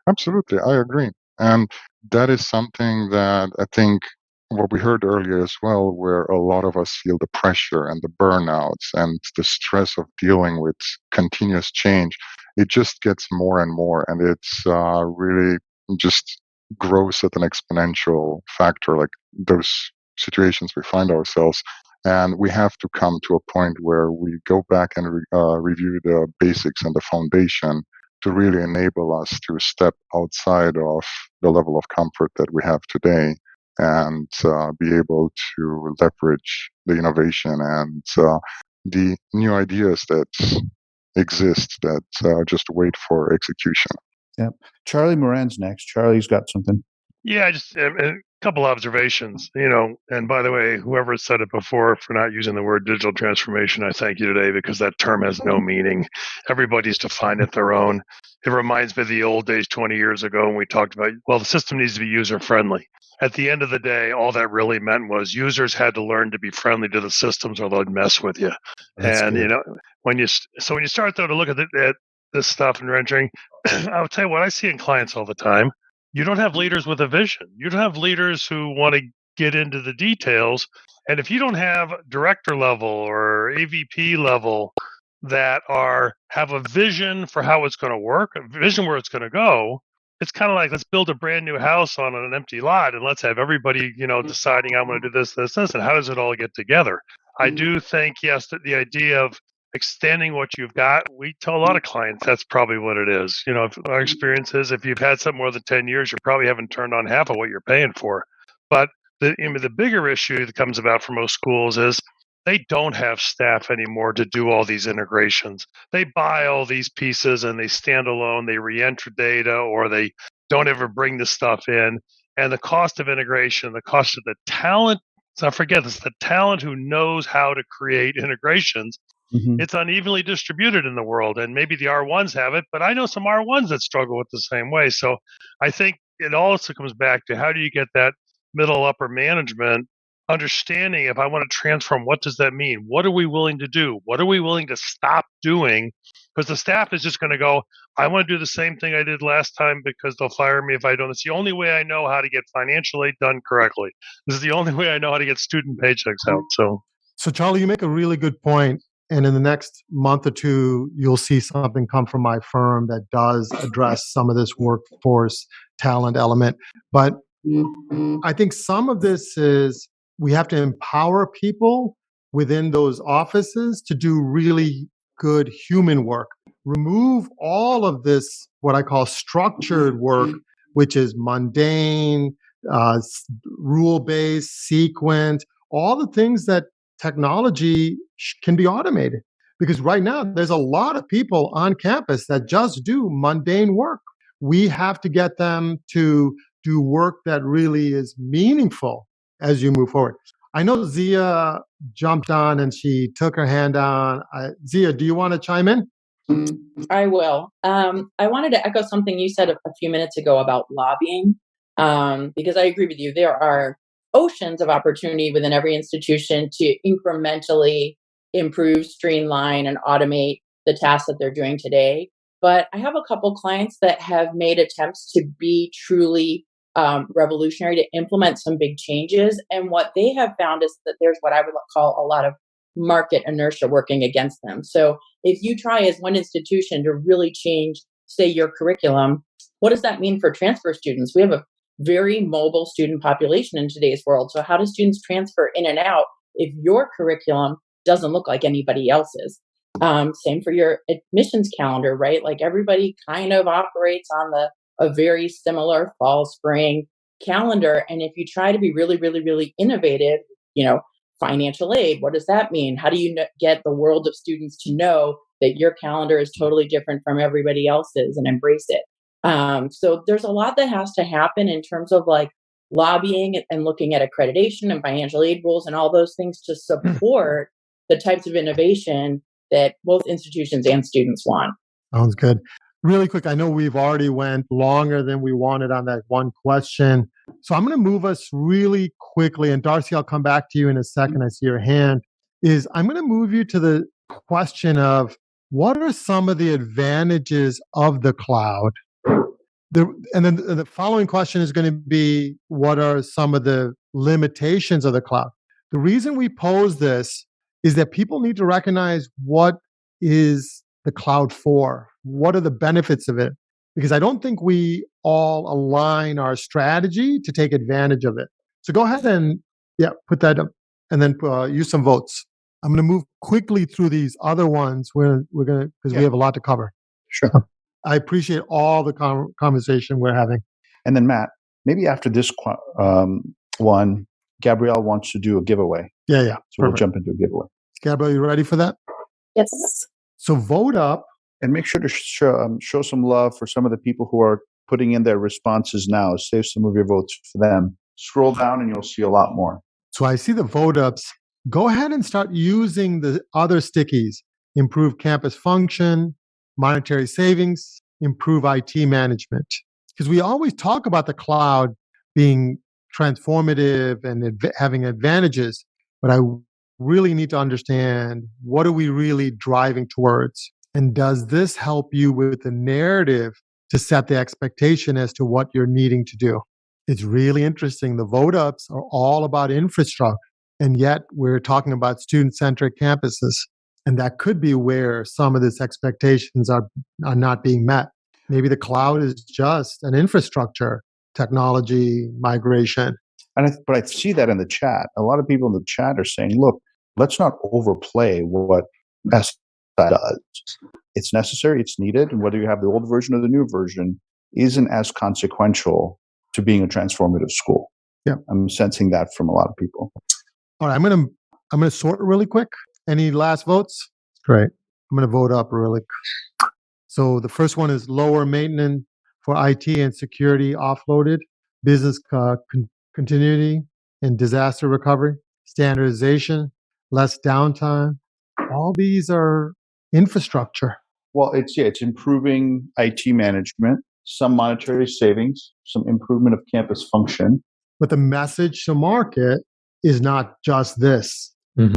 Absolutely, I agree. And that is something that I think what we heard earlier as well, where a lot of us feel the pressure and the burnouts and the stress of dealing with continuous change. It just gets more and more, and it's really just grows at an exponential factor, like those situations we find ourselves. And we have to come to a point where we go back and review the basics and the foundation to really enable us to step outside of the level of comfort that we have today and be able to leverage the innovation and the new ideas that exist that just wait for execution. Yep. Charlie Moran's next. Charlie's got something. Yeah, just a couple observations, and by the way, whoever said it before for not using the word digital transformation, I thank you today, because that term has no meaning. Everybody's defined it their own. It reminds me of the old days 20 years ago when we talked about, well, the system needs to be user friendly. At the end of the day, all that really meant was users had to learn to be friendly to the systems or they'd mess with you. That's and, good. when you start though to look at this stuff and rendering, I'll tell you what I see in clients all the time. You don't have leaders with a vision. You don't have leaders who want to get into the details. And if you don't have director level or AVP level that have a vision for how it's going to work, a vision where it's going to go, it's kind of like, let's build a brand new house on an empty lot and let's have everybody, deciding I'm going to do this, this, this, and how does it all get together? I do think, yes, that the idea of extending what you've got, we tell a lot of clients that's probably what it is. If our experience is, if you've had something more than 10 years, you probably haven't turned on half of what you're paying for. But the bigger issue that comes about for most schools is they don't have staff anymore to do all these integrations. They buy all these pieces and they stand alone, they re-enter data, or they don't ever bring the stuff in. And the cost of integration, the cost of the talent, so I forget this, the talent who knows how to create integrations Mhm. It's unevenly distributed in the world, and maybe the R1s have it, but I know some R1s that struggle with the same way. So I think it also comes back to how do you get that middle upper management understanding if I want to transform, what does that mean? What are we willing to do? What are we willing to stop doing? Because the staff is just going to go, I want to do the same thing I did last time because they'll fire me if I don't. It's the only way I know how to get financial aid done correctly. This is the only way I know how to get student paychecks out. So, Charlie, you make a really good point. And in the next month or two, you'll see something come from my firm that does address some of this workforce talent element. But I think some of this is we have to empower people within those offices to do really good human work. Remove all of this, what I call structured work, which is mundane, rule based, sequence, all the things that technology can be automated. Because right now, there's a lot of people on campus that just do mundane work. We have to get them to do work that really is meaningful as you move forward. I know Zia jumped on and she took her hand down. Zia, do you want to chime in? I will. I wanted to echo something you said a few minutes ago about lobbying, because I agree with you. There are oceans of opportunity within every institution to incrementally improve, streamline, and automate the tasks that they're doing today. But I have a couple clients that have made attempts to be truly revolutionary, to implement some big changes. And what they have found is that there's what I would call a lot of market inertia working against them. So if you try as one institution to really change, say, your curriculum, what does that mean for transfer students? We have a very mobile student population in today's world. So how do students transfer in and out if your curriculum doesn't look like anybody else's? Same for your admissions calendar, right? Like everybody kind of operates on a very similar fall, spring calendar. And if you try to be really, really, really innovative, financial aid, what does that mean? How do you get the world of students to know that your calendar is totally different from everybody else's and embrace it? So there's a lot that has to happen in terms of like lobbying and looking at accreditation and financial aid rules and all those things to support the types of innovation that both institutions and students want. Sounds good. Really quick, I know we've already went longer than we wanted on that one question. So I'm going to move us really quickly. And Darcy, I'll come back to you in a second. I see your hand. I'm going to move you to the question of what are some of the advantages of the cloud? And then the following question is going to be what are some of the limitations of the cloud? The reason we pose this is that people need to recognize what is the cloud for? What are the benefits of it? Because I don't think we all align our strategy to take advantage of it. So go ahead and put that up and then use some votes. I'm going to move quickly through these other ones. We're going to, because we have a lot to cover. Sure. I appreciate all the conversation we're having. And then Matt, maybe after this one, Gabrielle wants to do a giveaway. Yeah. So we'll jump into a giveaway. Gabrielle, you ready for that? Yes. So vote up. And make sure to show some love for some of the people who are putting in their responses now. Save some of your votes for them. Scroll down and you'll see a lot more. So I see the vote ups. Go ahead and start using the other stickies. Improve campus function, monetary savings, improve IT management. Because we always talk about the cloud being transformative and having advantages, but I really need to understand what are we really driving towards? And does this help you with the narrative to set the expectation as to what you're needing to do? It's really interesting. The vote ups are all about infrastructure, and yet we're talking about student-centric campuses. And that could be where some of these expectations are not being met. Maybe the cloud is just an infrastructure technology migration. But I see that in the chat. A lot of people in the chat are saying, look, let's not overplay what SI does. It's necessary, it's needed, and whether you have the old version or the new version isn't as consequential to being a transformative school. Yeah, I'm sensing that from a lot of people. All right, I'm gonna sort really quick. Any last votes? Great. I'm gonna vote up really quick. So the first one is lower maintenance for IT and security offloaded, business continuity and disaster recovery, standardization, less downtime, All these are infrastructure. Well, it's improving IT management, some monetary savings, some improvement of campus function. But the message to market is not just this.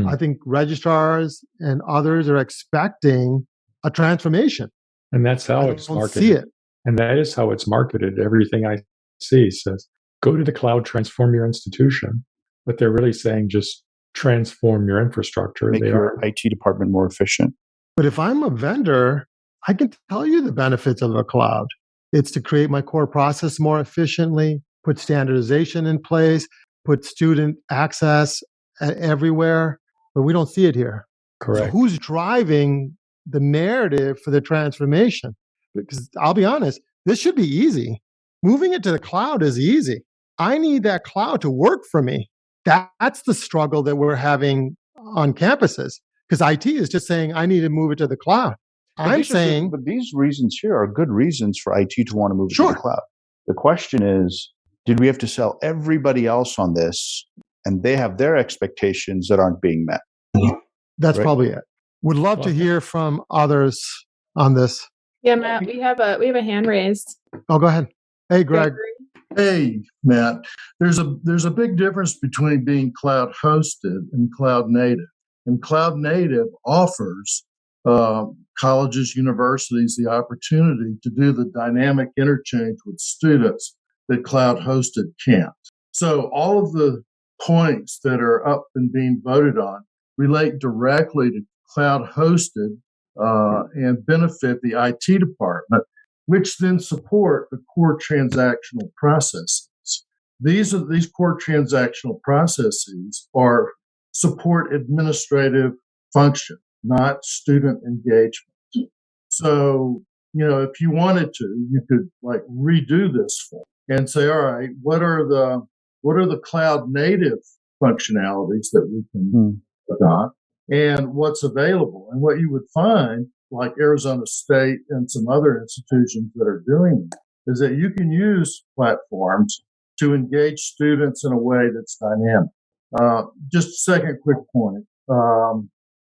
I think registrars and others are expecting a transformation. And that's how it's don't marketed. see it. And that is how it's marketed. Everything I see says, go to the cloud, transform your institution. But they're really saying just transform your infrastructure. Make your IT department more efficient. But if I'm a vendor, I can tell you the benefits of a cloud. It's to create my core process more efficiently, put standardization in place, put student access everywhere, but we don't see it here. Correct. So who's driving the narrative for the transformation? Because I'll be honest, this should be easy. Moving it to the cloud is easy. I need that cloud to work for me. That's the struggle that we're having on campuses, because IT is just saying, I need to move it to the cloud. I'm saying, but these reasons here are good reasons for IT to want to move to the cloud. The question is, did we have to sell everybody else on this, and they have their expectations that aren't being met? That's probably it. Would love to hear from others on this. Yeah, Matt, we have a hand raised. Oh, go ahead. Hey, Greg. Hey, Matt. There's a big difference between being cloud hosted and cloud native. And cloud native offers colleges, universities the opportunity to do the dynamic interchange with students that cloud hosted can't. So all of the points that are up and being voted on relate directly to cloud hosted and benefit the IT department, which then support the core transactional processes. These core transactional processes are support administrative function, not student engagement. So, if you wanted to, you could like redo this form and say, all right, what are the cloud native functionalities that we can adopt and what's available? And what you would find, like Arizona State and some other institutions that are doing it, is that you can use platforms to engage students in a way that's dynamic. Just a second quick point.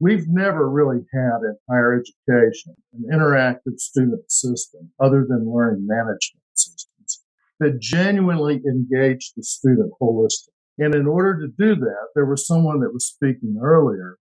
We've never really had in higher education an interactive student system other than learning management systems that genuinely engage the student holistically. And in order to do that, there was someone that was speaking earlier,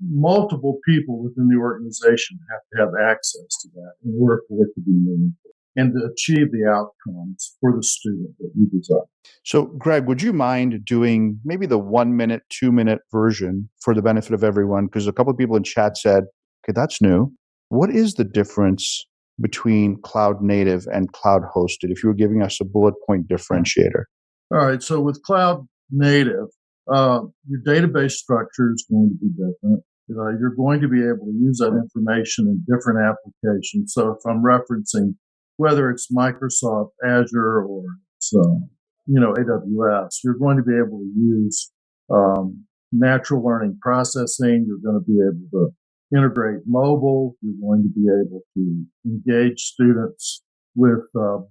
multiple people within the organization have to have access to that in order for it to be meaningful and to achieve the outcomes for the student that you design. So, Greg, would you mind doing maybe the 1 minute, 2 minute version for the benefit of everyone? Because a couple of people in chat said, okay, that's new. What is the difference between cloud native and cloud hosted, if you were giving us a bullet point differentiator? All right. So with cloud native, your database structure is going to be different. You're going to be able to use that information in different applications. So if I'm referencing whether it's Microsoft Azure or it's AWS, you're going to be able to use natural learning processing. You're going to be able to integrate mobile. You're going to be able to engage students with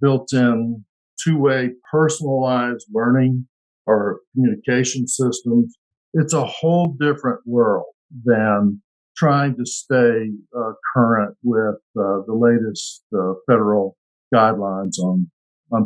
built-in two-way personalized learning or communication systems. It's a whole different world than trying to stay current with the latest federal guidelines on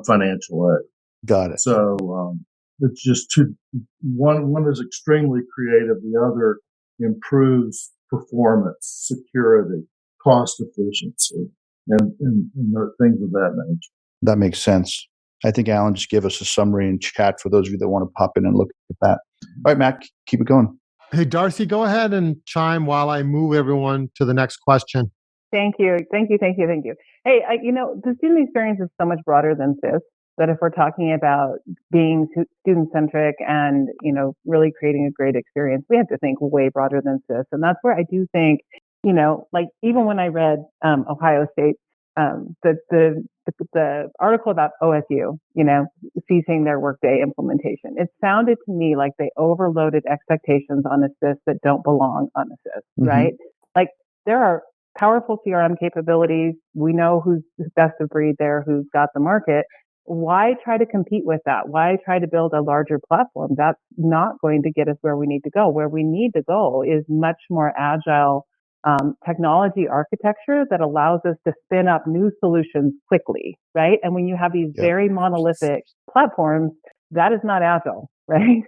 financial aid. Got it. So it's just two. One is extremely creative. The other improves performance, security, cost efficiency, and things of that nature. That makes sense. I think Alan just gave us a summary in chat for those of you that want to pop in and look at that. All right, Matt, keep it going. Hey, Darcy, go ahead and chime while I move everyone to the next question. Thank you. Hey, the student experience is so much broader than this, that if we're talking about being student-centric and, really creating a great experience, we have to think way broader than this. And that's where I do think, like even when I read Ohio State, the article about OSU, ceasing their Workday implementation, it sounded to me like they overloaded expectations on Assist that don't belong on Assist, right? Like there are powerful CRM capabilities. We know who's best of breed there, who's got the market. why try to compete with that? Why try to build a larger platform? That's not going to get us where we need to go. Where we need to go is much more agile technology architecture that allows us to spin up new solutions quickly, right? And when you have these very monolithic platforms, that is not agile, right?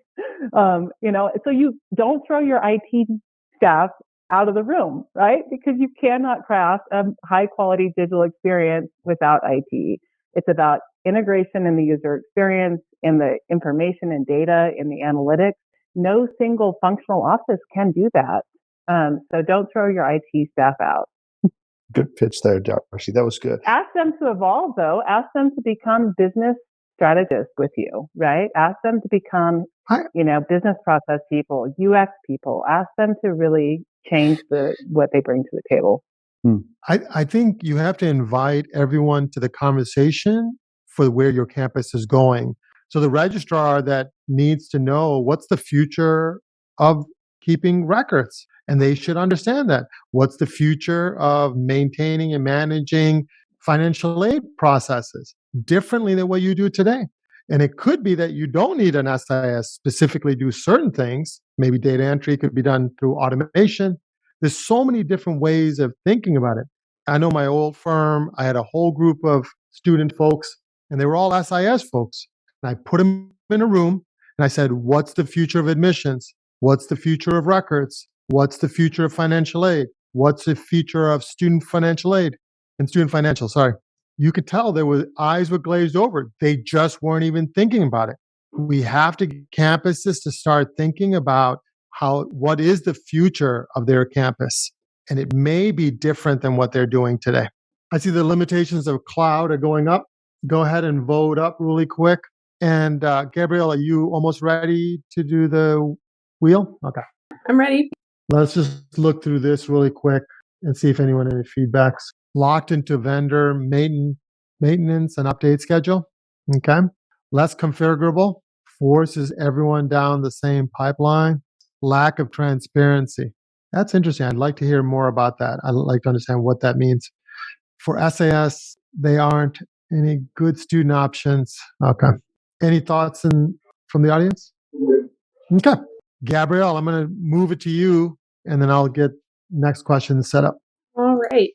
So you don't throw your IT staff out of the room, right? Because you cannot craft a high quality digital experience without IT. It's about integration in the user experience, in the information and data, in the analytics. No single functional office can do that. So don't throw your IT staff out. Good pitch there, Darcy. That was good. Ask them to evolve, though. Ask them to become business strategists with you, right? Ask them to become, business process people, UX people. Ask them to really change what they bring to the table. I think you have to invite everyone to the conversation for where your campus is going. So the registrar that needs to know what's the future of keeping records, and they should understand that. What's the future of maintaining and managing financial aid processes differently than what you do today? And it could be that you don't need an SIS specifically do certain things. Maybe data entry could be done through automation. There's so many different ways of thinking about it. I know my old firm, I had a whole group of student folks, and they were all SIS folks. And I put them in a room and I said, what's the future of admissions? What's the future of records? What's the future of financial aid? What's the future of student financial aid and student financial? Sorry. You could tell eyes were glazed over. They just weren't even thinking about it. We have to get campuses to start thinking about what is the future of their campus. And it may be different than what they're doing today. I see the limitations of cloud are going up. Go ahead and vote up really quick. And Gabrielle, are you almost ready to do the wheel? Okay. I'm ready. Let's just look through this really quick and see if anyone has any feedbacks. Locked into vendor maintenance and update schedule. Okay. Less configurable. Forces everyone down the same pipeline. Lack of transparency. That's interesting. I'd like to hear more about that. I'd like to understand what that means. For SAS, they aren't any good student options. Okay. Any thoughts from the audience? Okay. Gabrielle, I'm going to move it to you, and then I'll get next question set up. All right.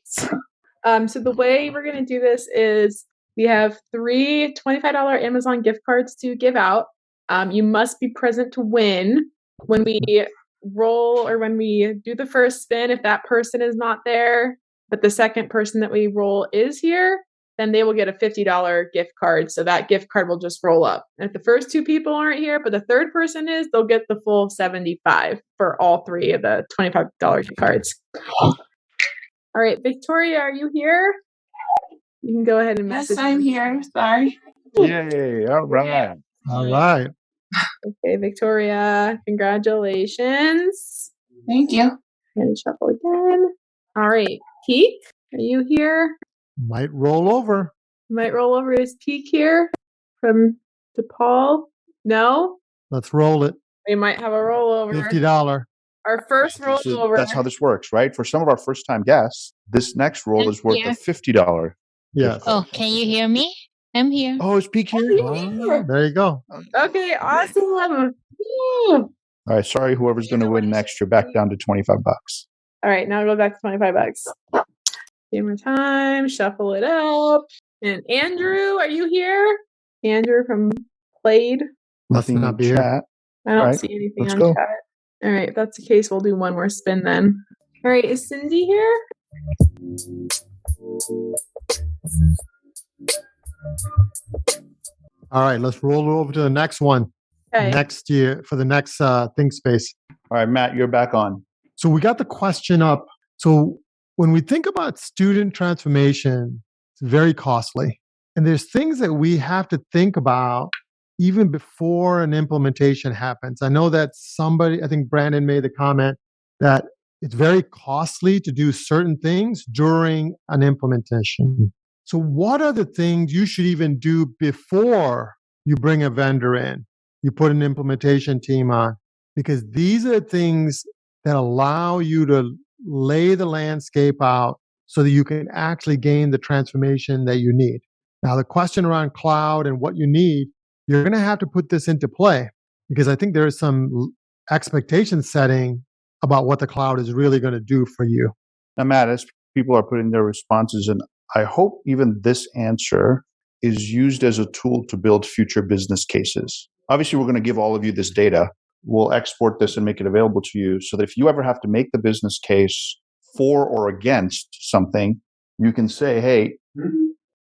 So the way we're going to do this is we have 3 $25 Amazon gift cards to give out. You must be present to win. When we roll or when we do the first spin, if that person is not there, but the second person that we roll is here, then they will get a $50 gift card. So that gift card will just roll up. And if the first 2 people aren't here, but the third person is, they'll get the full $75 for all 3 of the $25 gift cards. All right, Victoria, are you here? You can go ahead and message. Yes, I'm here. Sorry. Yay. All right. All right. Okay, Victoria, congratulations. Thank you. And shuffle again. All right, Peak, are you here? Might roll over. Might roll over. Is Peak here from DePaul? No? Let's roll it. We might have a rollover. $50. Our first rollover. That's how this works, right? For some of our first time guests, this next roll is worth a $50. Yes. Oh, can you hear me? I'm here. Oh, is Peak here? Oh, there you go. Okay, awesome. All right, sorry, whoever's going to win next, you're back down to $25. All right, now go back to $25. Few more time, shuffle it up. And Andrew, are you here? Andrew from Played. Must not be here. I don't see anything on chat. All right, if that's the case, we'll do one more spin then. All right, is Cindy here? All right, let's roll over to the next one. Okay. Next year for the next ThinkSpace. All right, Matt, you're back on. So we got the question up. So when we think about student transformation, it's very costly. And there's things that we have to think about even before an implementation happens. I know that I think Brandon made the comment that it's very costly to do certain things during an implementation. So what are the things you should even do before you bring a vendor in, you put an implementation team on? Because these are things that allow you to lay the landscape out so that you can actually gain the transformation that you need. Now, the question around cloud and what you need, you're going to have to put this into play because I think there's some expectation setting about what the cloud is really going to do for you. Now, Matt, as people are putting their responses in, I hope even this answer is used as a tool to build future business cases. Obviously, we're going to give all of you this data. We'll export this and make it available to you so that if you ever have to make the business case for or against something, you can say, hey,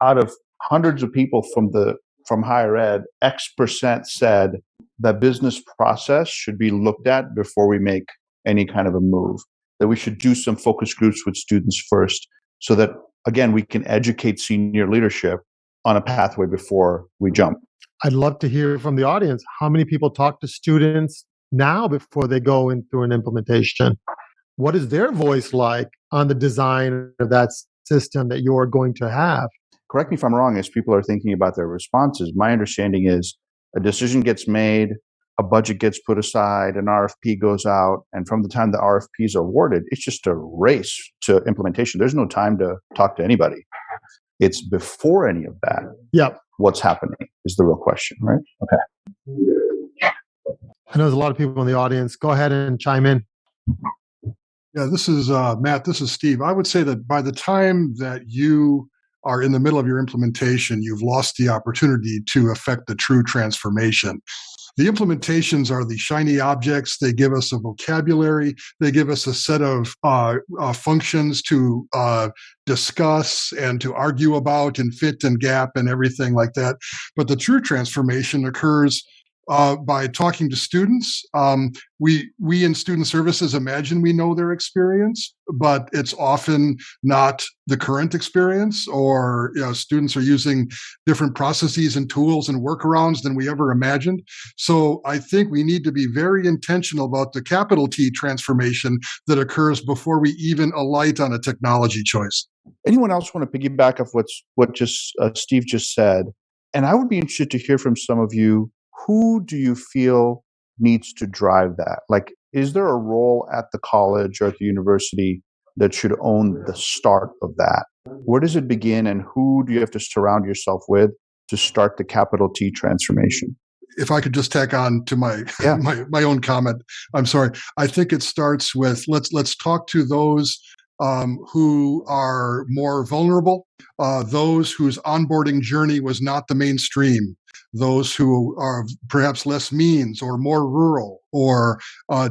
out of hundreds of people from higher ed, X% said that business process should be looked at before we make any kind of a move, that we should do some focus groups with students first so that, again, we can educate senior leadership on a pathway before we jump. I'd love to hear from the audience. How many people talk to students now before they go in through an implementation? What is their voice like on the design of that system that you're going to have? Correct me if I'm wrong, as people are thinking about their responses, my understanding is a decision gets made, a budget gets put aside, an RFP goes out, and from the time the RFP is awarded, it's just a race to implementation. There's no time to talk to anybody. It's before any of that. Yep. What's happening is the real question, right? Okay. I know there's a lot of people in the audience. Go ahead and chime in. Yeah, this is Matt. This is Steve. I would say that by the time that you are in the middle of your implementation, you've lost the opportunity to affect the true transformation. The implementations are the shiny objects. They give us a vocabulary. They give us a set of functions to discuss and to argue about and fit and gap and everything like that. But the true transformation occurs by talking to students. We in student services imagine we know their experience, but it's often not the current experience, or students are using different processes and tools and workarounds than we ever imagined. So I think we need to be very intentional about the capital T transformation that occurs before we even alight on a technology choice. Anyone else want to piggyback off what Steve just said? And I would be interested to hear from some of you. Who do you feel needs to drive that? Like, is there a role at the college or at the university that should own the start of that? Where does it begin, and who do you have to surround yourself with to start the capital T transformation? If I could just tack on to my own comment, I'm sorry. I think it starts with let's talk to those who are more vulnerable, those whose onboarding journey was not the mainstream, those who are perhaps less means or more rural or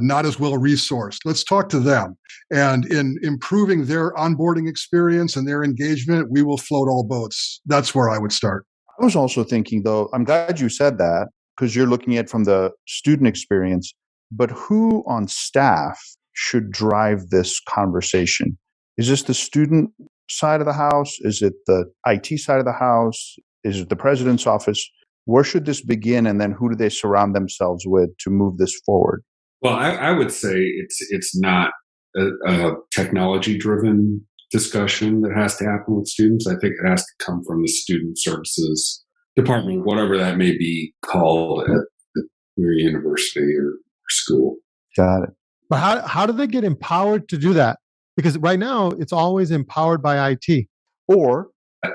not as well resourced. Let's talk to them. And in improving their onboarding experience and their engagement, we will float all boats. That's where I would start. I was also thinking, though, I'm glad you said that, because you're looking at it from the student experience, but who on staff should drive this conversation? Is this the student side of the house? Is it the IT side of the house? Is it the president's office? Where should this begin, and then who do they surround themselves with to move this forward? Well, I would say it's not a technology-driven discussion that has to happen with students. I think it has to come from the student services department, whatever that may be called at your university or school. Got it. But how do they get empowered to do that? Because right now, it's always empowered by IT. Or,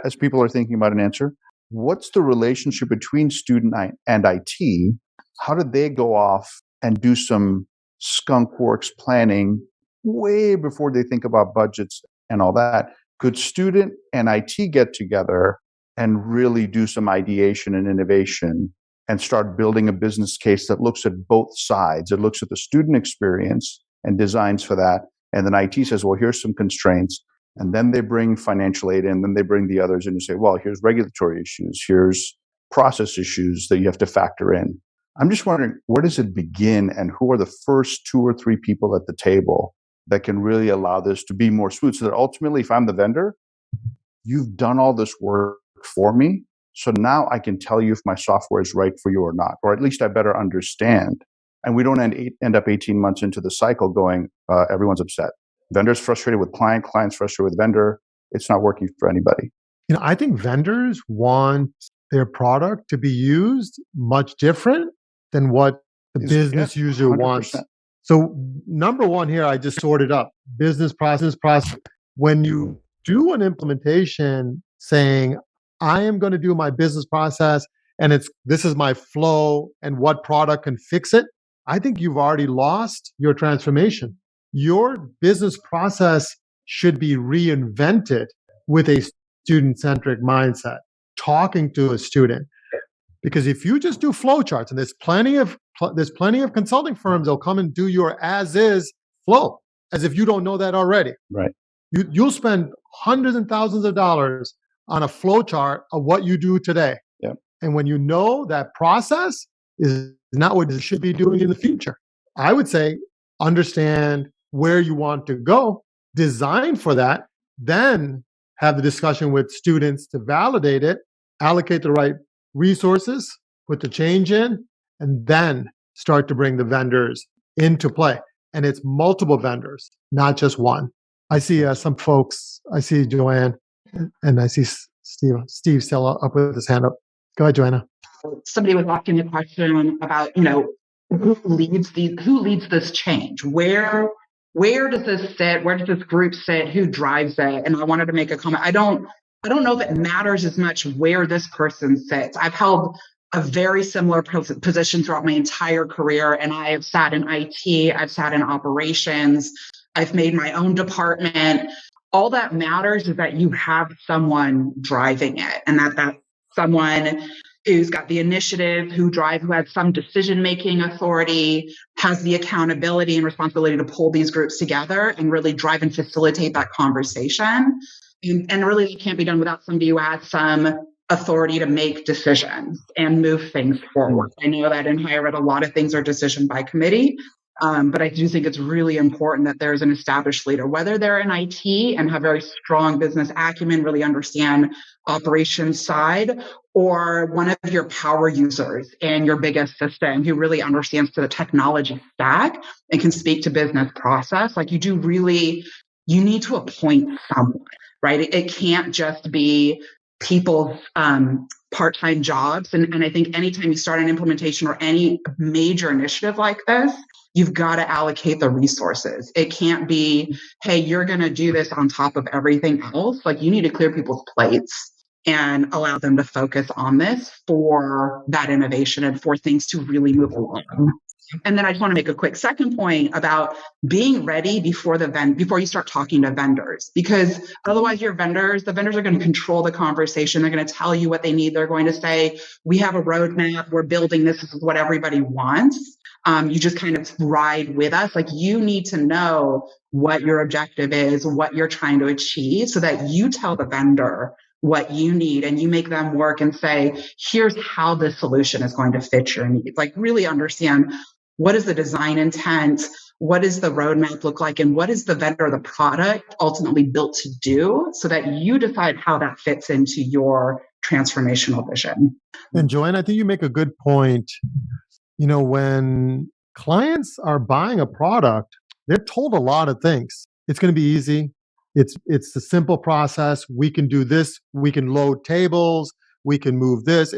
as people are thinking about an answer, what's the relationship between student and IT? How did they go off and do some skunk works planning way before they think about budgets and all that? Could student and IT get together and really do some ideation and innovation and start building a business case that looks at both sides? It looks at the student experience and designs for that. And then IT says, well, here's some constraints. And then they bring financial aid in, then they bring the others in and say, well, here's regulatory issues, here's process issues that you have to factor in. I'm just wondering, where does it begin, and who are the first 2 or 3 people at the table that can really allow this to be more smooth, so that ultimately, if I'm the vendor, you've done all this work for me, so now I can tell you if my software is right for you or not, or at least I better understand. And we don't end up 18 months into the cycle going, everyone's upset. Vendors frustrated with clients frustrated with vendor. It's not working for anybody. I think vendors want their product to be used much different than what the business user 100%. wants. So number one here, I just sorted up business process. When you do an implementation saying, I am going to do my business process and this is my flow and what product can fix it, I think you've already lost your transformation. Your business process should be reinvented with a student-centric mindset, talking to a student. Because if you just do flowcharts, and there's plenty of consulting firms that'll come and do your as-is flow, as if you don't know that already. Right. You'll spend hundreds and thousands of dollars on a flowchart of what you do today. Yeah. And when you know that process is not what you should be doing in the future, I would say understand where you want to go, design for that, then have the discussion with students to validate it, allocate the right resources, put the change in, and then start to bring the vendors into play. And it's multiple vendors, not just one. I see some folks, I see Joanne, and I see Steve. Steve still up with his hand up. Go ahead, Joanna. Somebody was asking the question about, who leads this change? Where does this sit? Where does this group sit? Who drives it? And I wanted to make a comment. I don't know if it matters as much where this person sits. I've held a very similar position throughout my entire career, and I have sat in IT, I've sat in operations, I've made my own department. All that matters is that you have someone driving it, and that someone who's got the initiative, who has some decision-making authority, has the accountability and responsibility to pull these groups together and really drive and facilitate that conversation. And really, it can't be done without somebody who has some authority to make decisions and move things forward. I know that in higher ed, a lot of things are decision by committee, but I do think it's really important that there's an established leader, whether they're in IT and have very strong business acumen, really understand operations side, or one of your power users in your big assistant who really understands the technology stack and can speak to business process. Like you need to appoint someone, right? It can't just be people's part-time jobs. And I think anytime you start an implementation or any major initiative like this, you've got to allocate the resources. It can't be, hey, you're going to do this on top of everything else. Like you need to clear people's plates and allow them to focus on this for that innovation and for things to really move along. And then I just want to make a quick second point about being ready before you start talking to vendors, because otherwise the vendors are going to control the conversation. They're going to tell you what they need. They're going to say, we have a roadmap, we're building this is what everybody wants. You just kind of ride with us. Like you need to know what your objective is, what you're trying to achieve, so that you tell the vendor what you need and you make them work and say, here's how this solution is going to fit your needs. Like really understand, what is the design intent? What does the roadmap look like? And what is the vendor or the product ultimately built to do, so that you decide how that fits into your transformational vision. And Joanne, I think you make a good point. When clients are buying a product, they're told a lot of things. It's going to be easy. It's a simple process. We can do this. We can load tables. We can move this.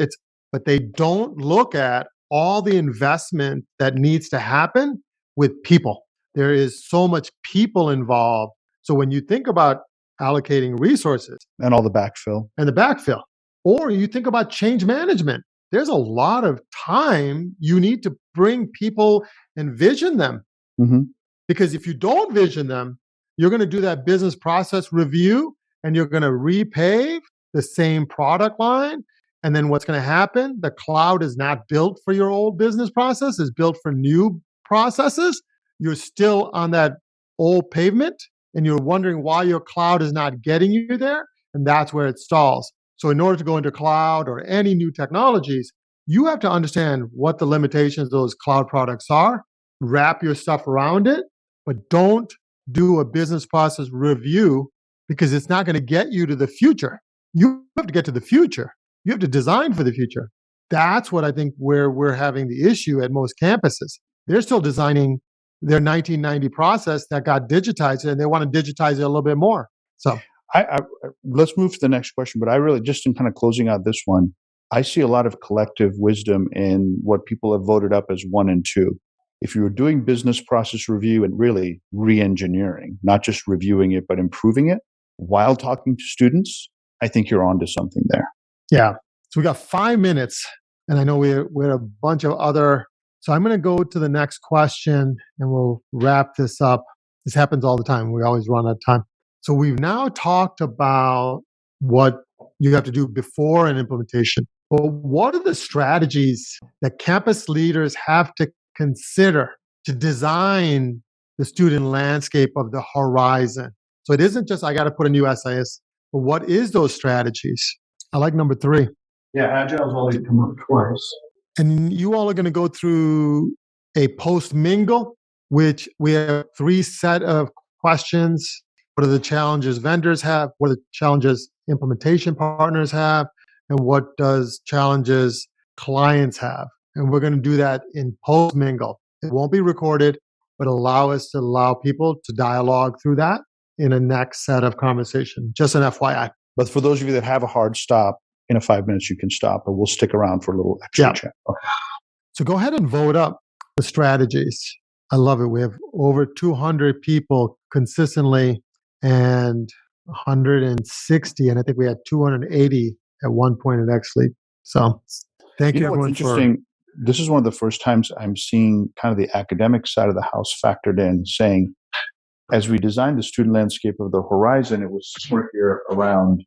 But they don't look at all the investment that needs to happen with people. There is so much people involved. So when you think about allocating resources and all the backfill, or you think about change management, there's a lot of time you need to bring people and vision them. Mm-hmm. Because if you don't vision them, you're going to do that business process review and you're going to repave the same product line. And then what's going to happen? The cloud is not built for your old business process, it's built for new processes. You're still on that old pavement and you're wondering why your cloud is not getting you there. And that's where it stalls. So in order to go into cloud or any new technologies, you have to understand what the limitations of those cloud products are, wrap your stuff around it, but don't do a business process review, because it's not going to get you to the future. You have to get to the future. You have to design for the future. That's what I think where we're having the issue at most campuses. They're still designing their 1990 process that got digitized, and they want to digitize it a little bit more. So let's move to the next question. But I really, just in kind of closing out this one, I see a lot of collective wisdom in what people have voted up as 1 and 2. If you were doing business process review and really re-engineering, not just reviewing it, but improving it while talking to students, I think you're onto something there. Yeah. So we got 5 minutes, and I know we had a bunch of other. So I'm going to go to the next question, and we'll wrap this up. This happens all the time. We always run out of time. So we've now talked about what you have to do before an implementation. But what are the strategies that campus leaders have to consider to design the student landscape of the horizon? So it isn't just I got to put a new SIS, but what is those strategies? I like number 3. Yeah, Agile's only come up twice. And you all are going to go through a post mingle, which we have 3 set of questions. What are the challenges vendors have? What are the challenges implementation partners have? And what does challenges clients have? And we're going to do that in post mingle. It won't be recorded, but allow people to dialogue through that in a next set of conversation. Just an FYI. But for those of you that have a hard stop, in 5 minutes you can stop, but we'll stick around for a little extra chat. Okay. So go ahead and vote up the strategies. I love it. We have over 200 people consistently and 160, and I think we had 280 at one point at XLeap. So thank you, everyone. What's interesting, this is one of the first times I'm seeing kind of the academic side of the house factored in, saying, as we designed the student landscape of the horizon, it was somewhere here around,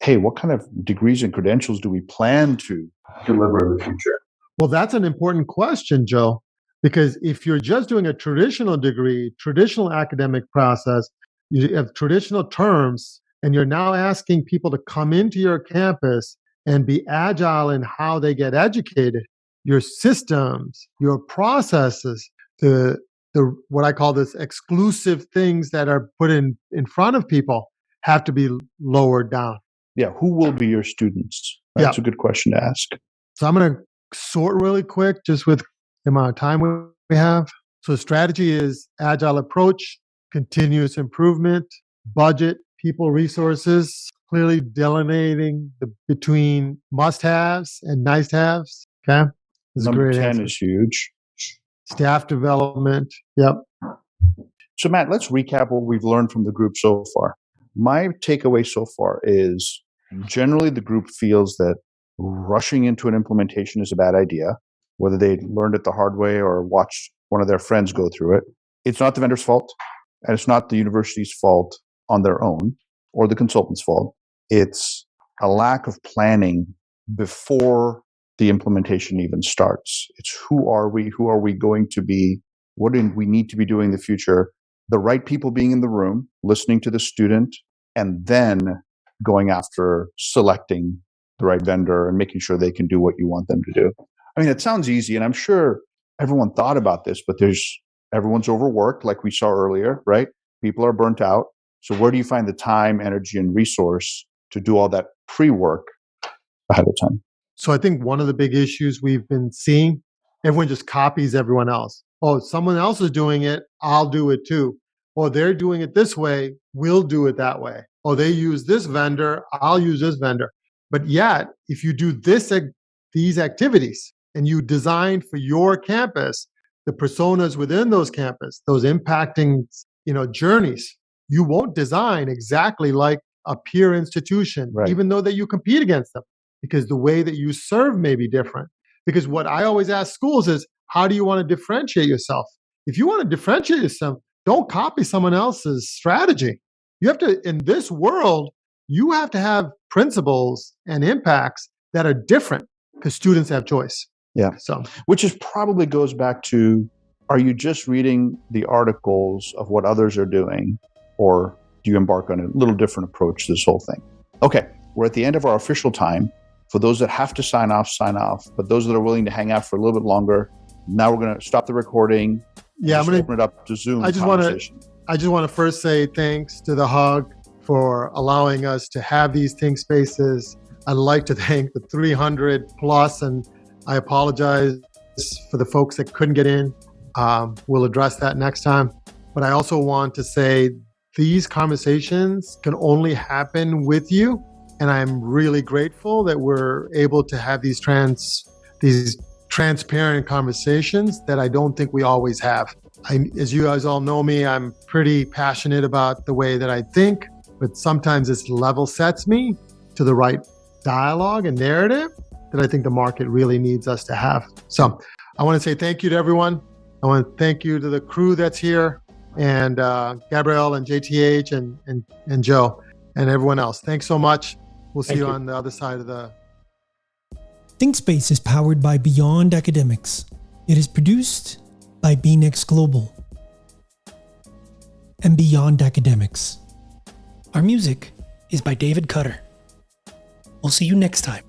hey, what kind of degrees and credentials do we plan to deliver in the future? Well, that's an important question, Joe, because if you're just doing a traditional degree, traditional academic process, you have traditional terms, and you're now asking people to come into your campus and be agile in how they get educated, your systems, your processes, the what I call this exclusive things that are put in front of people have to be lowered down. Yeah, who will be your students? That's a good question to ask. So I'm going to sort really quick just with the amount of time we have. So strategy is agile approach, continuous improvement, budget, people resources, clearly delineating between must-haves and nice-haves. Okay. Number 10 is huge. Staff development. Yep. So Matt, let's recap what we've learned from the group so far. My takeaway so far is generally the group feels that rushing into an implementation is a bad idea, whether they learned it the hard way or watched one of their friends go through it. It's not the vendor's fault, and it's not the university's fault on their own or the consultant's fault. It's a lack of planning before the implementation even starts. It's who are we going to be? What do we need to be doing in the future? The right people being in the room, listening to the student, and then going after selecting the right vendor and making sure they can do what you want them to do. I mean, it sounds easy, and I'm sure everyone thought about this, but everyone's overworked, like we saw earlier, right? People are burnt out. So where do you find the time, energy, and resource to do all that pre-work ahead of time? So I think one of the big issues we've been seeing, everyone just copies everyone else. Oh, someone else is doing it, I'll do it too. Or they're doing it this way, we'll do it that way. Oh, they use this vendor, I'll use this vendor. But yet, if you do these activities and you design for your campus, the personas within those campus, those impacting, journeys, you won't design exactly like a peer institution, even though that you compete against them, because the way that you serve may be different. Because what I always ask schools is, how do you want to differentiate yourself? If you want to differentiate yourself, don't copy someone else's strategy. You have to, in this world, you have to have principles and impacts that are different because students have choice. Yeah. So, which is probably goes back to, are you just reading the articles of what others are doing, or do you embark on a little different approach to this whole thing? Okay, we're at the end of our official time. For those that have to sign off. But those that are willing to hang out for a little bit longer, now we're going to stop the recording. Yeah, I'm going to open it up to Zoom. I just want to first say thanks to the Hug for allowing us to have these ThinkSpaces. I'd like to thank the 300 plus, and I apologize for the folks that couldn't get in. We'll address that next time. But I also want to say these conversations can only happen with you. And I'm really grateful that we're able to have these transparent conversations that I don't think we always have. As you guys all know me, I'm pretty passionate about the way that I think, but sometimes this level sets me to the right dialogue and narrative that I think the market really needs us to have. So I want to say thank you to everyone. I want to thank you to the crew that's here, and Gabrielle and JTH and Joe and everyone else. Thanks so much. We'll see you on the other side of the... ThinkSpace is powered by Beyond Academics. It is produced by BNext Global and Beyond Academics. Our music is by David Cutter. We'll see you next time.